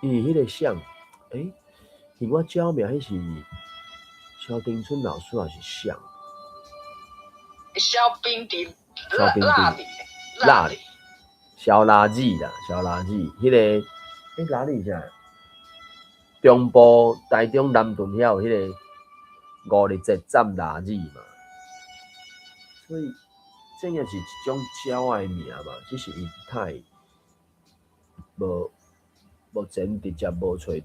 因为迄个像，杏花椒名迄是萧丁春老师还是像？萧冰伫那里，小垃圾啦，小垃圾，迄个哪里啥？中部台中南屯遐有迄个527站垃圾嘛，所以这也是一种鸟的名嘛，只是伊太目前直接无找到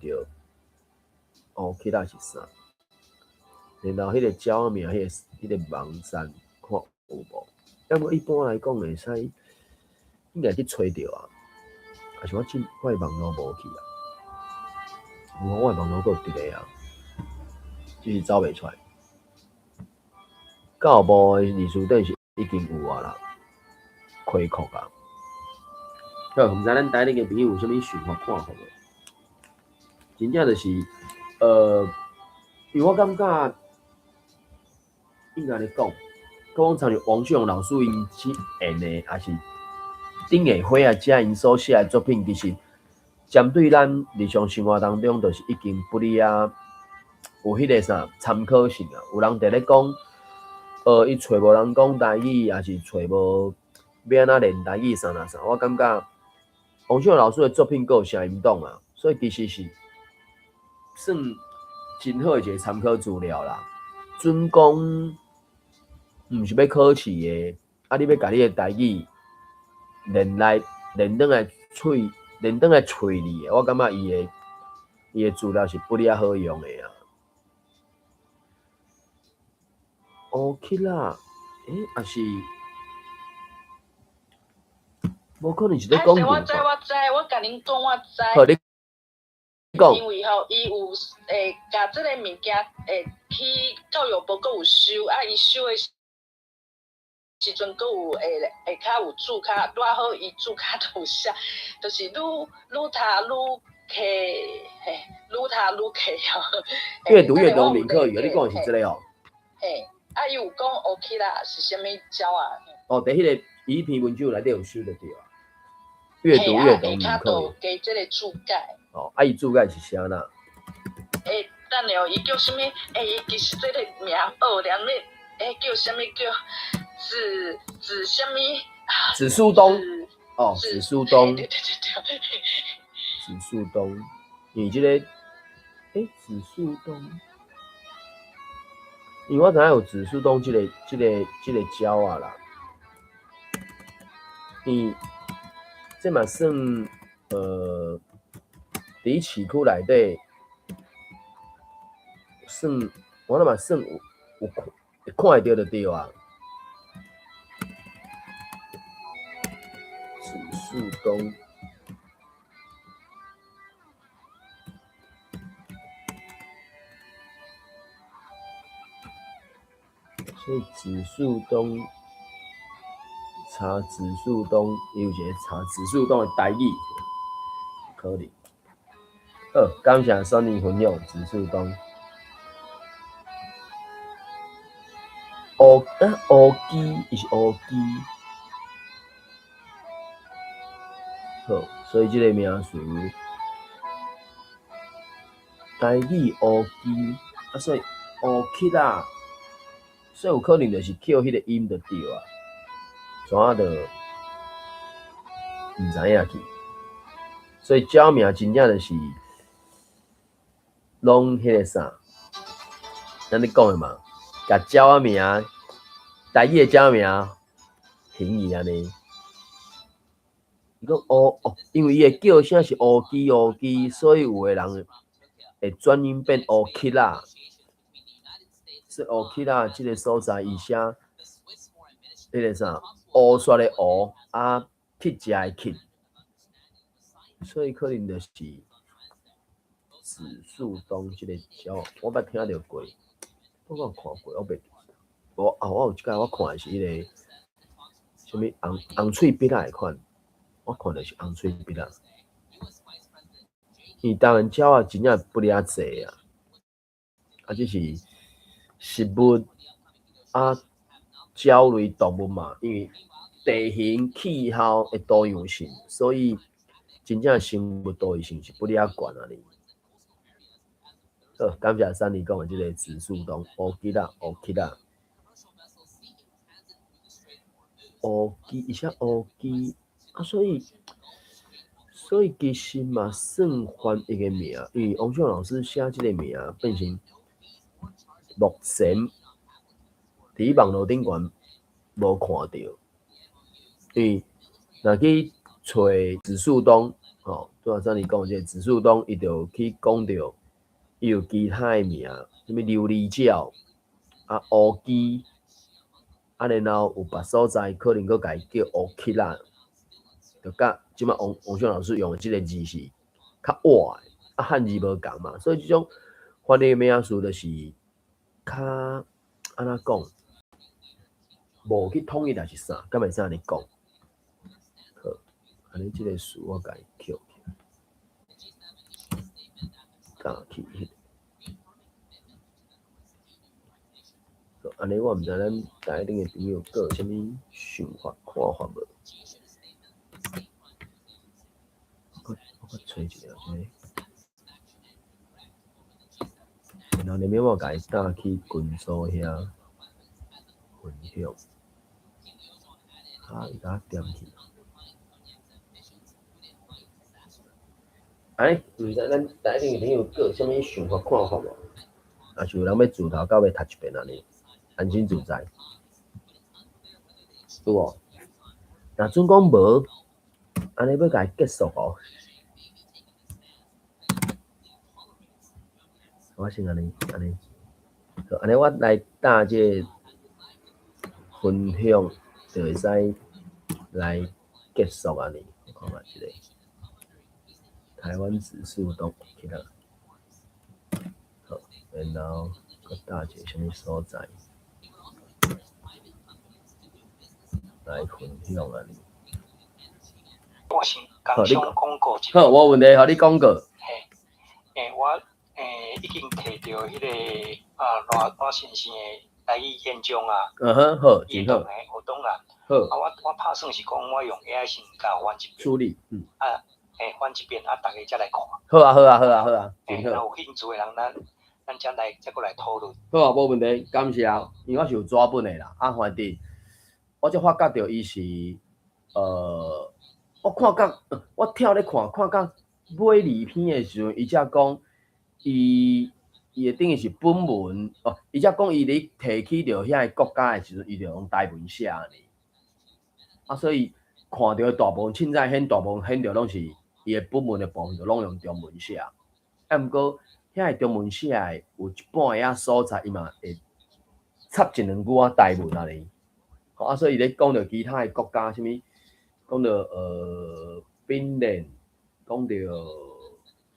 乌克啊是啥，然后迄个鸟名迄个网站看有无？要么一般来讲会使应该去找到啊，还是我的网络无去啊？我的网络还有一个啊，只是找袂出来。教育部的历史顶是已经有啊啦，开课啊。好，毋知咱台顶的朋友有啥物想法看法无？真正就是，因因为我感觉应该咧讲，讲像是王俊老师因去演的，还是顶下伙仔遮因所写的作品，其实针对咱日常生活当中，就是已经不哩啊有迄个啥参考性啊。有人伫咧讲，伊找无人讲台语，还是找无要安怎练台语啥。我感觉王俊老师的作品够有声音动啊，所以其实是算真好的一个参考资料啦。准讲毋是要考试的，你要甲你的台语练转来喙里的，我感觉伊的资料是不哩好用的啊。OK 啦，也是，无可能是咧讲我知，我甲恁讲，我知。好，你讲。因为吼，伊有甲即个物件去教育部阁有收，伊收的时阵阁有较有注脚，偌好伊注脚都有写，就是愈读愈客吼。阅读名课，有你讲的是这个哦。伊有讲 OK 啦，是啥物鸟啊？伫迄个伊篇文章内底有收得到啊。阅读名课。加即个注解。伊注解是啥啦？等下伊叫啥物？伊其实这个名学念咧，叫啥物叫子啥物？子树东。子树东。对。子树东，你这个子树东，因为我知影有子树东这个鸟啊啦，这嘛算伫市区内底算，我嘛算有看会到就对啊。子树东。所以子树东查子树东，有一个查子树东的台语，可能。好，感谢Sunny分享子树东。乌鸡，伊是乌鸡。好，所以这个名词台语乌鸡，所以乌鸡啊。所以有可能就是扣迄个音就对啊，怎啊就毋知影去。所以鸟名真正就是拢迄个啥，咱咧讲的嘛，甲鸟仔名、台语的鸟名形义安尼。伊讲因为伊的叫声是乌鸡，所以有的人会转音变乌鸡啦。说乌鸡啦，这个所在伊写迄个啥乌刷的乌乞食的乞，所以可能就是子树东这个鸟，我捌听到过，我有看过，我袂记。我有一届我看的是迄个什么红喙笔仔的款，我看的是红喙笔仔。因为当然鸟啊真正不哩济啊，这是食物鸟类动物嘛，因为地形气候的多样性，所以真正生物多样性是不哩悬啊哩。好，感谢Sunny讲的这个子树东乌鸡啦，乌鸡，伊写乌鸡所以其实嘛算翻译的名，因为王秀老师写这个名变成目前伫网络顶悬无看到，因为若去找子树东，拄仔Sunny讲这子树东，伊就去讲到伊有其他的名，什么琉璃鸟乌鸡，然后有别所在可能佫甲伊叫乌鸡啦。就甲即摆王秀老师用的即个字是较活的，汉字无共嘛，所以即种翻译名词就是较安怎讲，无去统一还是啥，敢袂使安尼讲。好，安尼即个词我甲伊扣起，加去迄。安尼我毋知咱台顶的朋友各有啥物想法看法无？我找一下这。然后你要我甲伊带去军所遐分享，伊甲我点去。毋知咱台顶的朋友各有啥物想法看法无？若是有人要自头到尾读一遍安尼，安心自在，有无？若准讲无，安尼要甲伊结束哦。我先安尼，好，安尼我来搭这分享，就会使来结束安尼。我看下一个，台湾指数都起来，好，然后搁搭一个啥物所在来分享安尼。我先刚想讲过一好，我有问题，互你讲过。我已经摕到迄个罗先生的台语演讲啊，好，真好。活动啊，好。我拍算是讲我用 AI 先甲翻一遍。处理，翻一遍大家才来看。好啊，真好。若有兴趣的人，咱再过来讨论。好啊，无问题，感谢。因为我是有纸本的啦，反正我才发觉到伊是我看到我跳咧看到尾二篇的时阵，伊才讲伊的等于是本文伊才讲伊咧提起着遐个国家的时阵，伊就用台文写呢。所以看到大部分凊彩大部分显着拢是伊的本文的部分，就拢用中文写。毋过遐个中文写的有一半仔所在，伊嘛会插一两句台文安尼。所以咧讲到其他的国家，啥物讲到芬兰，讲到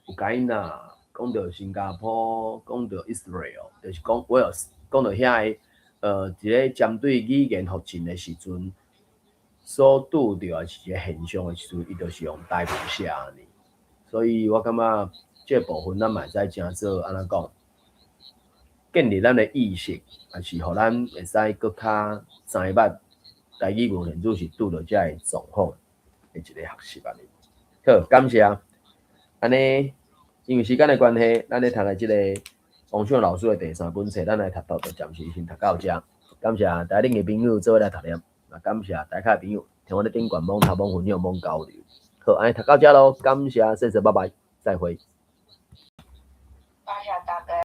乌克兰，讲到新加坡，讲到 Israel， 就是讲 Wales， 讲到遐个一个针对语言复振的时阵，所拄着的是一个现象的时阵，伊就是用台文写安尼。所以我感觉这部分咱嘛会使正做安怎讲，建立咱的意识，也是互咱会使搁较知捌台语文献主是拄着遮个状况的一个学习安尼。好，感谢。安尼，因为时间的关系，咱咧读来即个王秀老师的第3本册，咱来读到就暂时先读到遮。感谢台顶的朋友做伙来读念，也感谢台下的朋友听我咧顶管网头网分享网交流。好，安尼读到遮咯，感谢，谢谢，拜拜，再会。大家